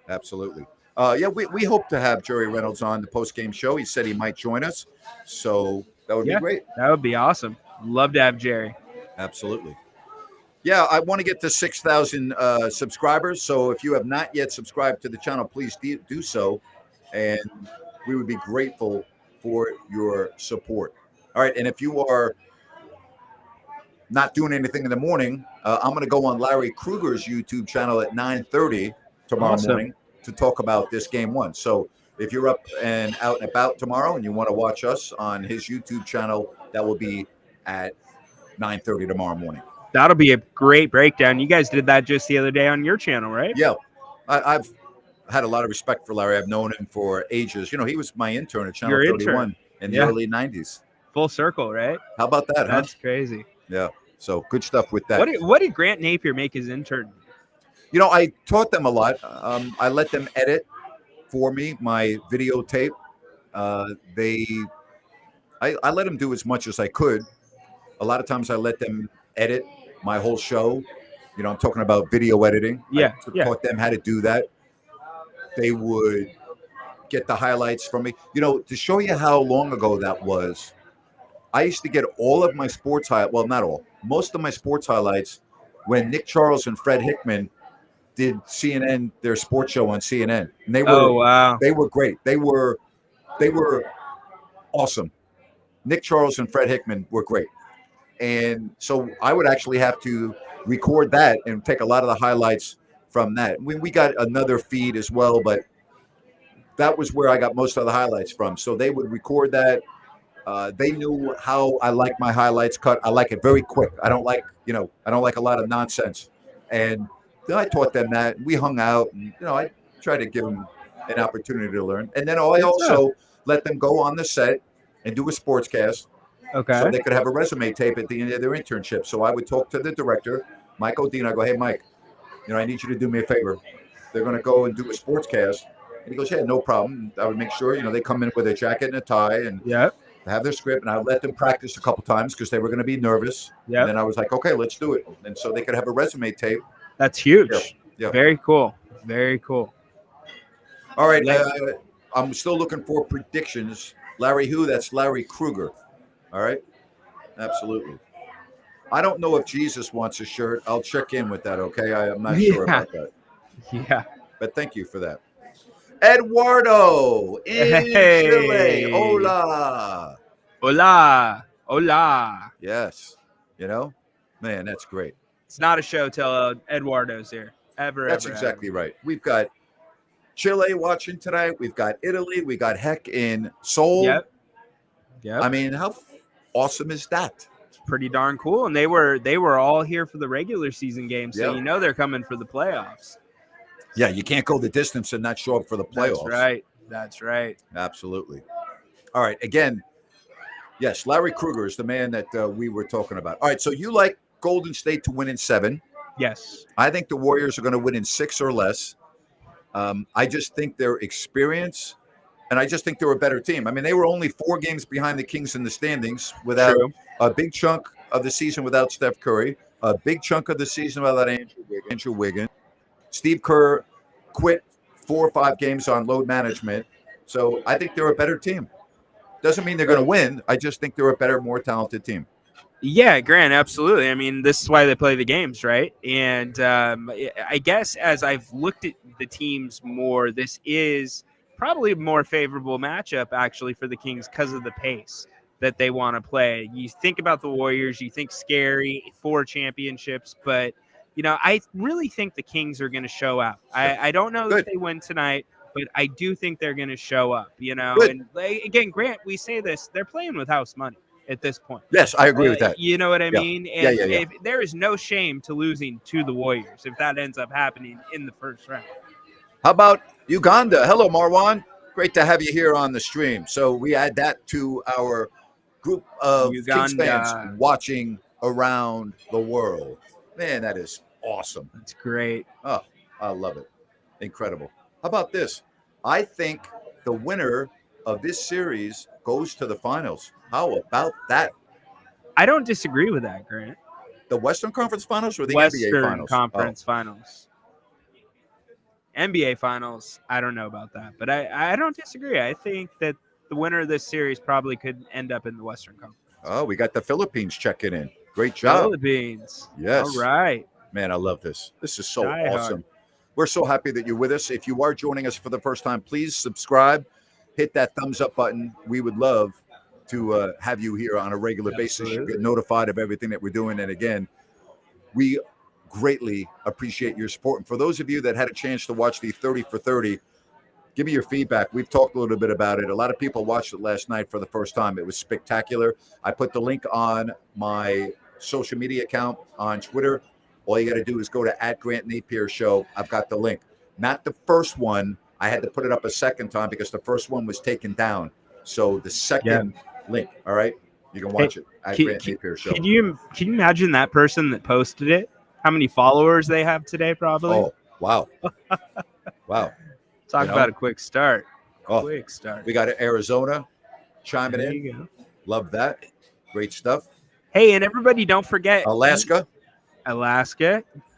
absolutely. Yeah, we hope to have Jerry Reynolds on the post-game show. He said he might join us, so that would be great. That would be awesome. Love to have Jerry. Absolutely. Yeah, I want to get to 6,000 subscribers, so if you have not yet subscribed to the channel, please do so, and we would be grateful for your support. All right, and if you are not doing anything in the morning, I'm going to go on Larry Kruger's YouTube channel at 9:30 tomorrow morning to talk about this game one. So if you're up and out and about tomorrow and you want to watch us on his YouTube channel, that will be at 9:30 tomorrow morning. That'll be a great breakdown. You guys did that just the other day on your channel, right? Yeah. I've had a lot of respect for Larry. I've known him for ages. He was my intern at Channel 31 in the early 90s. Full circle, right? How about that, huh? That's crazy. Yeah. So good stuff with that. What did Grant Napier make his intern? I taught them a lot. I let them edit for me my videotape. I let them do as much as I could. A lot of times I let them edit my whole show. I'm talking about video editing. I taught them how to do that. They would get the highlights from me. To show you how long ago that was, I used to get all of my sports highlights. Well, not all. Most of my sports highlights when Nick Charles and Fred Hickman did CNN, their sports show on CNN. And they were they were great. They were awesome. Nick Charles and Fred Hickman were great. And so I would actually have to record that and take a lot of the highlights from that. We got another feed as well, but that was where I got most of the highlights from. So they would record that. They knew how I like my highlights cut. I like it very quick. I don't like a lot of nonsense. And I taught them that. We hung out, and I tried to give them an opportunity to learn. And then I also let them go on the set and do a sportscast. Okay. So they could have a resume tape at the end of their internship. So I would talk to the director, Mike O'Dean. I go, hey, Mike, I need you to do me a favor. They're going to go and do a sportscast. And he goes, yeah, no problem. I would make sure, they come in with a jacket and a tie and have their script. And I would let them practice a couple times because they were going to be nervous. And then I was like, okay, let's do it. And so they could have a resume tape. That's huge. Yeah. Very cool. Very cool. All right. I'm still looking for predictions. Larry who? That's Larry Kruger. All right. Absolutely. I don't know if Jesus wants a shirt. I'll check in with that. Okay. I'm not sure about that. Yeah. But thank you for that. Eduardo in Chile. Hola. Hola. Hola. Yes. Man, that's great. It's not a show till Eduardo's here. That's exactly right. We've got Chile watching tonight. We've got Italy. We got Heck in Seoul. Yep. I mean, how awesome is that? It's pretty darn cool. And they were all here for the regular season game, so they're coming for the playoffs. Yeah, you can't go the distance and not show up for the playoffs. That's right. Absolutely. All right. Again, yes, Larry Kruger is the man that we were talking about. All right, so you like Golden State to win in 7. Yes. I think the Warriors are going to win in 6 or less. I just think their experience, and I just think they're a better team. I mean, they were only 4 games behind the Kings in the standings without True. a big chunk of the season without Steph Curry, a big chunk of the season without Andrew Wiggins. Steve Kerr quit 4 or 5 games on load management. So I think they're a better team. Doesn't mean they're going to win. I just think they're a better, more talented team. Yeah, Grant, absolutely. I mean, this is why they play the games, right? And I guess as I've looked at the teams more, this is probably a more favorable matchup actually for the Kings because of the pace that they want to play. You think about the Warriors, you think scary, 4 championships, but I really think the Kings are going to show out. I don't know that Good. they win tonight, but I do think they're going to show up. Good. And again, Grant, we say this, they're playing with house money at this point. Yes, I agree with that. You know what I Yeah. mean? Yeah, And yeah. if there is no shame to losing to the Warriors if that ends up happening in the first round. How about Uganda? Hello, Marwan. Great to have you here on the stream. So we add that to our group of Kings fans Uganda. watching around the world. Man, that is awesome. That's great. Oh, I love it. Incredible. How about this? I think the winner of this series goes to the finals. How about that? I don't disagree with that, Grant. The Western Conference Finals or the Western NBA Finals? Conference Finals. NBA Finals, I don't know about that, but I don't disagree. I think that the winner of this series probably could end up in the Western Conference. Oh, we got the Philippines checking in. Great job. Philippines. Yes. All right. Man, I love this. This is so Die awesome. hard. We're so happy that you're with us. If you are joining us for the first time, please subscribe, hit that thumbs up button. We would love to have you here on a regular basis. You get notified of everything that we're doing. And again, we greatly appreciate your support. And for those of you that had a chance to watch the 30 for 30, give me your feedback. We've talked a little bit about it. A lot of people watched it last night for the first time. It was spectacular. I put the link on my social media account on Twitter. All you got to do is go to @GrantNapier Show. I've got the link. Not the first one. I had to put it up a second time because the first one was taken down. So the second link, all right? You can watch it at Grant Napier Show. Can you imagine that person that posted it? How many followers they have today, probably? Oh, wow. Wow. Talk about a quick start. Quick start. We got Arizona chiming There in. you go. Love that. Great stuff. Hey, and everybody, don't forget Alaska.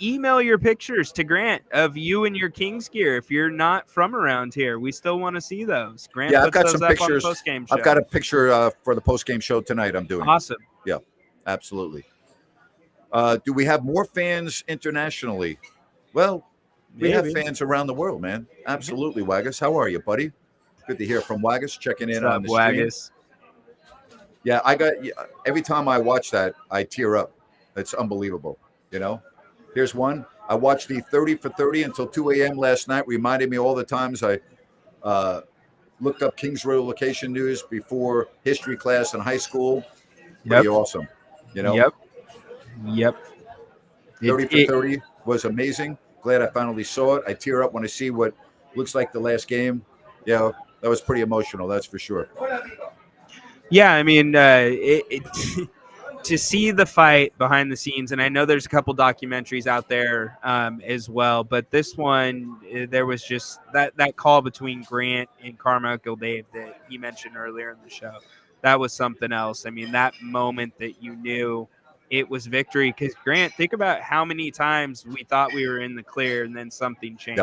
Email your pictures to Grant of you and your Kings gear. If you're not from around here, we still want to see those. Grant I've puts got those some up pictures. on the postgame show. I've got a picture for the post-game show tonight I'm doing. Awesome. Yeah, absolutely. Do we have more fans internationally? Well, we have fans around the world, man. Absolutely, Waggus. How are you, buddy? Good to hear from Waggus checking in on the stream. Yeah, every time I watch that, I tear up. It's unbelievable. Here's one. I watched the 30 for 30 until 2 a.m. last night. Reminded me all the times I looked up Kings relocation news before history class in high school. Pretty awesome. Yep. 30 for 30 was amazing. Glad I finally saw it. I tear up when I see what looks like the last game. Yeah, that was pretty emotional. That's for sure. Yeah, I mean, to see the fight behind the scenes, and I know there's a couple documentaries out there as well, but this one, there was just that call between Grant and Carmichael Dave that he mentioned earlier in the show. That was something else. I mean, that moment that you knew it was victory, because Grant, think about how many times we thought we were in the clear and then something changed,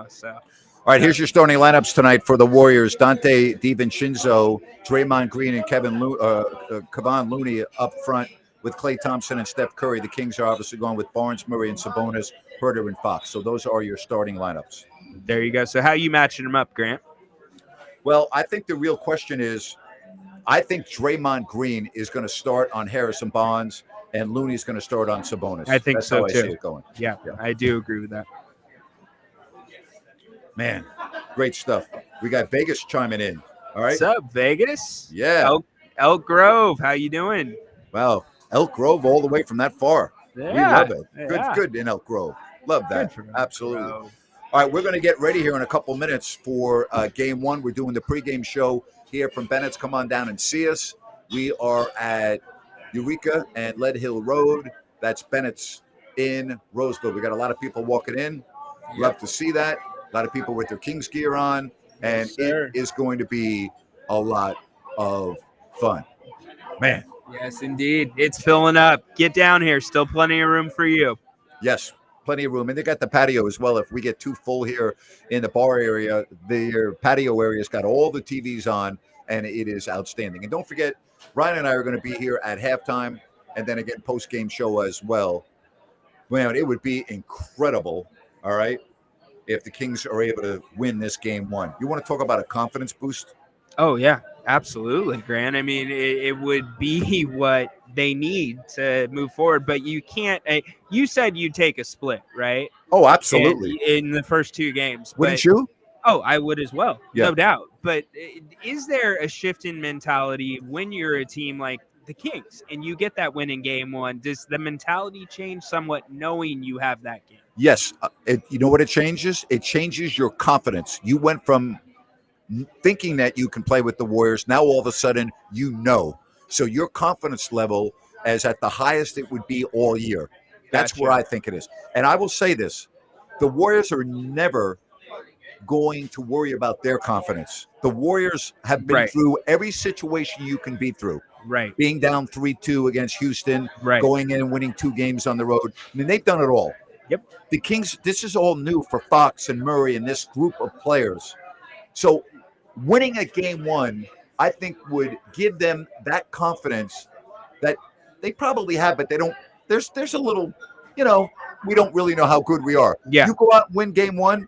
so. All right, here's your starting lineups tonight for the Warriors. Dante DiVincenzo, Draymond Green, and Kevon Looney up front with Klay Thompson and Steph Curry. The Kings are obviously going with Barnes, Murray, and Sabonis, Herter, and Fox. So those are your starting lineups. There you go. So how are you matching them up, Grant? Well, I think the real question is, I think Draymond Green is going to start on Harrison Barnes, and Looney's going to start on Sabonis. I think That's so, how too. I see it going. Yeah, I do agree with that. Man, great stuff. We got Vegas chiming in. All right. What's up, Vegas? Yeah. Elk Grove, how you doing? Wow. Elk Grove all the way from that far. Yeah. We love it. Yeah. Good in Elk Grove. Love that. Absolutely. Grove. All right, we're going to get ready here in a couple minutes for game one. We're doing the pregame show here from Bennett's. Come on down and see us. We are at Eureka and Lead Hill Road. That's Bennett's in Roseville. We got a lot of people walking in. Love to see that. A lot of people with their Kings gear on, and it is going to be a lot of fun. Man. Yes, indeed. It's filling up. Get down here. Still plenty of room for you. Yes, plenty of room. And they got the patio as well. If we get too full here in the bar area, the patio area's got all the TVs on, and it is outstanding. And don't forget, Ryan and I are going to be here at halftime and then again post-game show as well. Man, it would be incredible, all right, if the Kings are able to win this game one. You want to talk about a confidence boost? Oh, yeah, absolutely, Grant. I mean, it would be what they need to move forward, but you can't. You said you'd take a split, right? Oh, absolutely. In the first two games. Wouldn't you? Oh, I would as well, Yeah. no doubt. But is there a shift in mentality when you're a team like the Kings and you get that win in game one? Does the mentality change somewhat knowing you have that game? Yes. You know what it changes? It changes your confidence. You went from thinking that you can play with the Warriors. Now all of a sudden, you know. So your confidence level is at the highest it would be all year. That's Gotcha. where I think it is. And I will say this. The Warriors are never going to worry about their confidence. The Warriors have been through every situation you can be through. Right. Being down 3-2 against Houston, Right. going in and winning 2 games on the road. I mean, they've done it all. Yep. The Kings, this is all new for Fox and Murray and this group of players. So winning a game one, I think, would give them that confidence that they probably have, but they don't. There's a little, we don't really know how good we are. Yeah. You go out and win game one.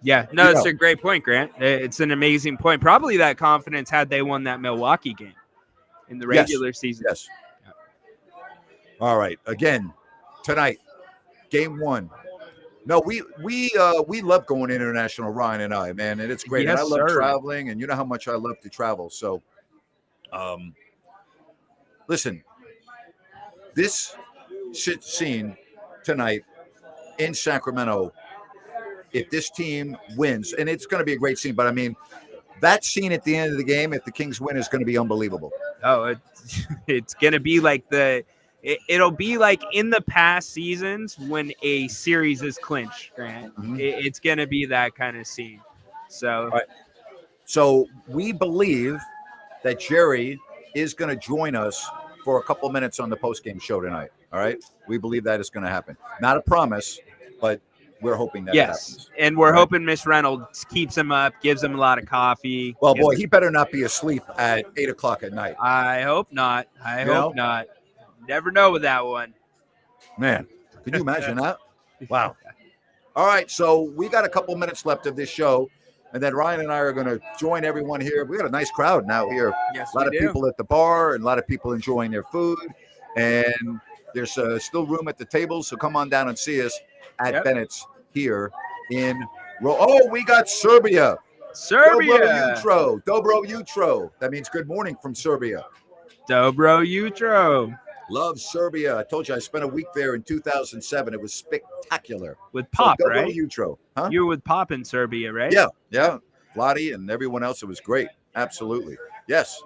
Yeah, no, it's a great point, Grant. It's an amazing point. Probably that confidence had they won that Milwaukee game in the regular season. Yes. Yeah. All right. Again, tonight, game one. No, we love going international, Ryan and I, man, and it's great. Yes, and I love sir. traveling, and you know how much I love to travel. So, listen, this scene tonight in Sacramento, if this team wins, and it's going to be a great scene, but I mean, that scene at the end of the game, if the Kings win, is going to be unbelievable. Oh, it's going to be like it'll be like in the past seasons when a series is clinched, Grant. Mm-hmm. It's going to be that kind of scene. So, right. So we believe that Jerry is going to join us for a couple minutes on the postgame show tonight. All right. We believe that is going to happen. Not a promise, but we're hoping that happens. And we're hoping Miss Reynolds keeps him up, gives him a lot of coffee. Well, boy, he better not be asleep at 8:00 at night. I hope not. I hope not. Never know with that one. Man, can you imagine that? Wow. All right, so we got a couple minutes left of this show, and then Ryan and I are going to join everyone here. We got a nice crowd now here. Yes, a lot of people at the bar and a lot of people enjoying their food, and there's still room at the table, so come on down and see us at Bennett's here in we got Serbia. Dobro jutro. That means good morning from Serbia. Dobro jutro. Love Serbia. I told you I spent a week there in 2007. It was spectacular. With Pop, right? Dobro jutro. Huh? You were with Pop in Serbia, right? Yeah. Vladi and everyone else. It was great. Absolutely. Yes,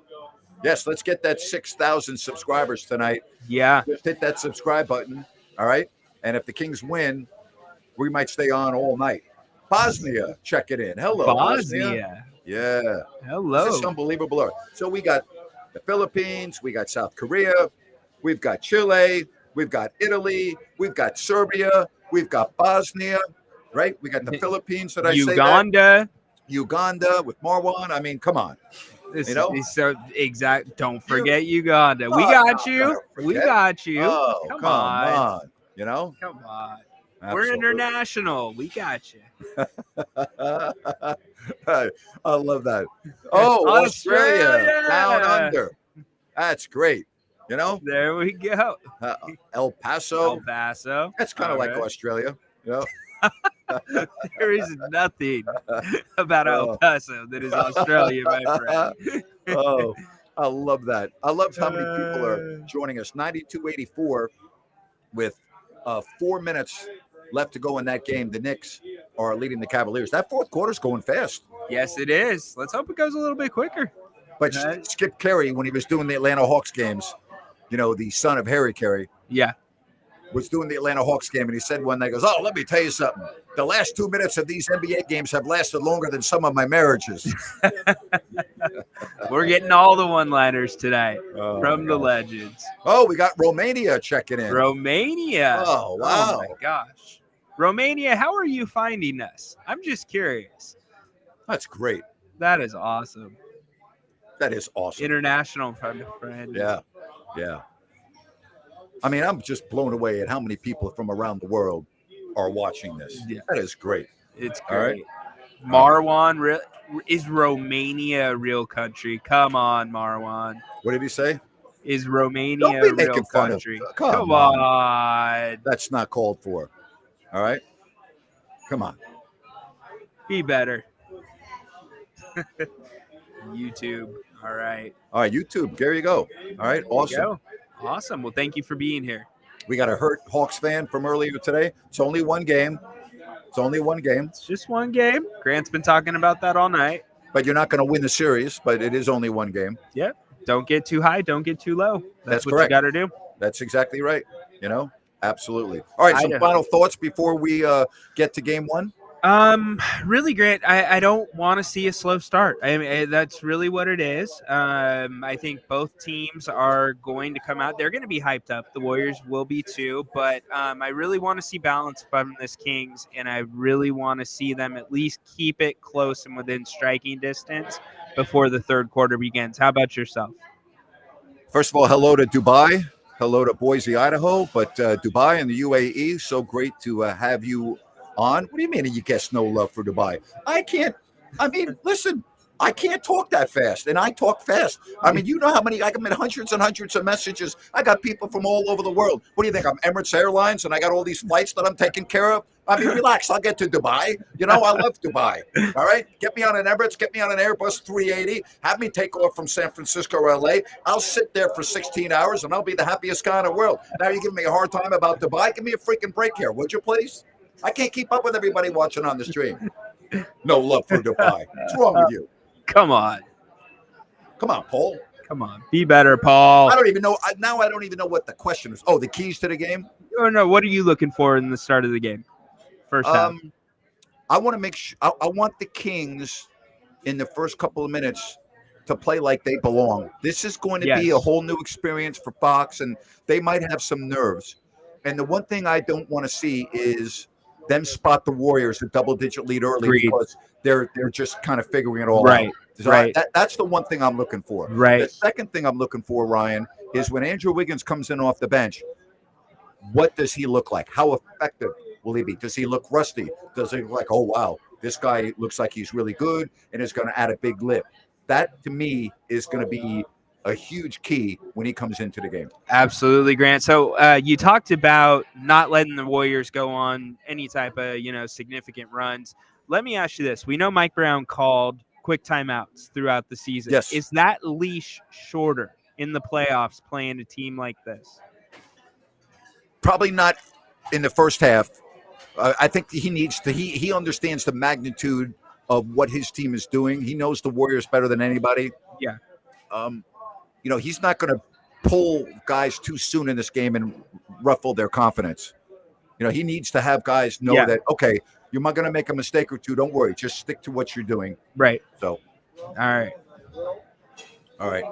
let's get that 6,000 subscribers tonight. Yeah. Just hit that subscribe button. All right. And if the Kings win, we might stay on all night. Bosnia, check it in. Hello, Bosnia. Yeah. Hello. This is unbelievable. So we got the Philippines, we got South Korea, we've got Chile, we've got Italy, we've got Serbia, we've got Bosnia, right? We got the Philippines. Did I say that? Uganda with Marwan. I mean, come on. So exact. Don't forget Uganda. We got you. We got you. Oh, come on. Come on. Absolutely. We're international. We got you. I love that. Oh, Australia. Down under. That's great. There we go. El Paso. That's kind of like Australia. There is nothing about El Paso that is Australia, my friend. Oh, I love that. I love how many people are joining us. 92-84 with 4 minutes left to go in that game. The Knicks are leading the Cavaliers. That fourth quarter's going fast. Yes, it is. Let's hope it goes a little bit quicker. But Skip Carey, when he was doing the Atlanta Hawks games, the son of Harry Carey. Yeah. was doing the Atlanta Hawks game, and he said one day, he goes, "Oh, let me tell you something. The last 2 minutes of these NBA games have lasted longer than some of my marriages." We're getting all the one-liners tonight from the gosh. legends. Oh, we got Romania checking in. Romania. Oh, wow. Oh, my gosh. Romania, how are you finding us? I'm just curious. That's great. That is awesome. That is awesome. International friend. Yeah. Yeah. I mean, I'm just blown away at how many people from around the world are watching this. Yeah. That is great. It's All right. great. Marwan, is Romania a real country? Come on, Marwan. What did he say? Is Romania Don't be a real making fun country? of. Come on. That's not called for. All right. Come on. Be better. YouTube. All right. All right, YouTube. There you go. All right. Awesome. Go. Awesome. Well, thank you for being here. We got a hurt Hawks fan from earlier today. It's only one game. It's only one game. It's just one game. Grant's been talking about that all night. But you're not going to win the series, but it is only one game. Yep. Don't get too high. Don't get too low. That's what correct. you got to do. That's exactly right. You know, absolutely. All right. Some final thoughts before we get to game one. Really, Grant, I don't want to see a slow start. I mean, that's really what it is. I think both teams are going to come out. They're going to be hyped up. The Warriors will be too, but I really want to see balance from this Kings, and I really want to see them at least keep it close and within striking distance before the third quarter begins. How about yourself? First of all, hello to Dubai. Hello to Boise, Idaho. But Dubai and the UAE, so great to have you on. What do you mean you guess no love for Dubai? Listen, I can't talk that fast, and I talk fast. I mean, you know how many, I get hundreds and hundreds of messages. I got people from all over the world. What do you think? I'm Emirates Airlines, and I got all these flights that I'm taking care of? I mean, relax. I'll get to Dubai. You know, I love Dubai. All right? Get me on an Emirates. Get me on an Airbus 380. Have me take off from San Francisco or LA. I'll sit there for 16 hours, and I'll be the happiest guy in the world. Now you're giving me a hard time about Dubai? Give me a freaking break here, would you please? I can't keep up with everybody watching on the stream. No love for Dubai. What's wrong with you? Come on. Come on, Paul. Come on. Be better, Paul. I don't even know. Now I don't even know what the question is. Oh, the keys to the game? Oh, no. What are you looking for in the start of the game? First half. I want to make sure. I want the Kings in the first couple of minutes to play like they belong. This is going to be a whole new experience for Fox, and they might have some nerves. And the one thing I don't want to see is them spot the Warriors a double-digit lead early. Agreed. Because they're just kind of figuring it all out. So that's the one thing I'm looking for. Right. The second thing I'm looking for, Ryan, is when Andrew Wiggins comes in off the bench, what does he look like? How effective will he be? Does he look rusty? Does he look like, oh, wow, this guy looks like he's really good and is going to add a big lift? That, to me, is going to be a huge key when he comes into the game. Absolutely, Grant. So you talked about not letting the Warriors go on any type of, significant runs. Let me ask you this. We know Mike Brown called quick timeouts throughout the season. Yes. Is that leash shorter in the playoffs playing a team like this? Probably not in the first half. I think he needs to, he understands the magnitude of what his team is doing. He knows the Warriors better than anybody. Yeah. He's not going to pull guys too soon in this game and ruffle their confidence. He needs to have guys know that, okay, you're not going to make a mistake or two. Don't worry. Just stick to what you're doing. Right. So. All right.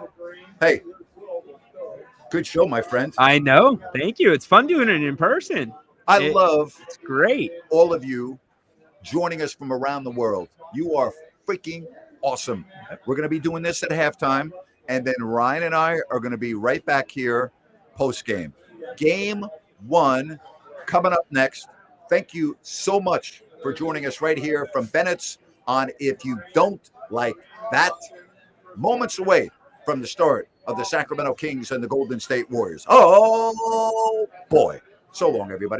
Hey, good show, my friend. I know. Thank you. It's fun doing it in person. It's great. All of you joining us from around the world. You are freaking awesome. We're going to be doing this at halftime, and then Ryan and I are going to be right back here post-game. Game one coming up next. Thank you so much for joining us right here from Bennett's on If You Don't Like That. Moments away from the start of the Sacramento Kings and the Golden State Warriors. Oh, boy. So long, everybody.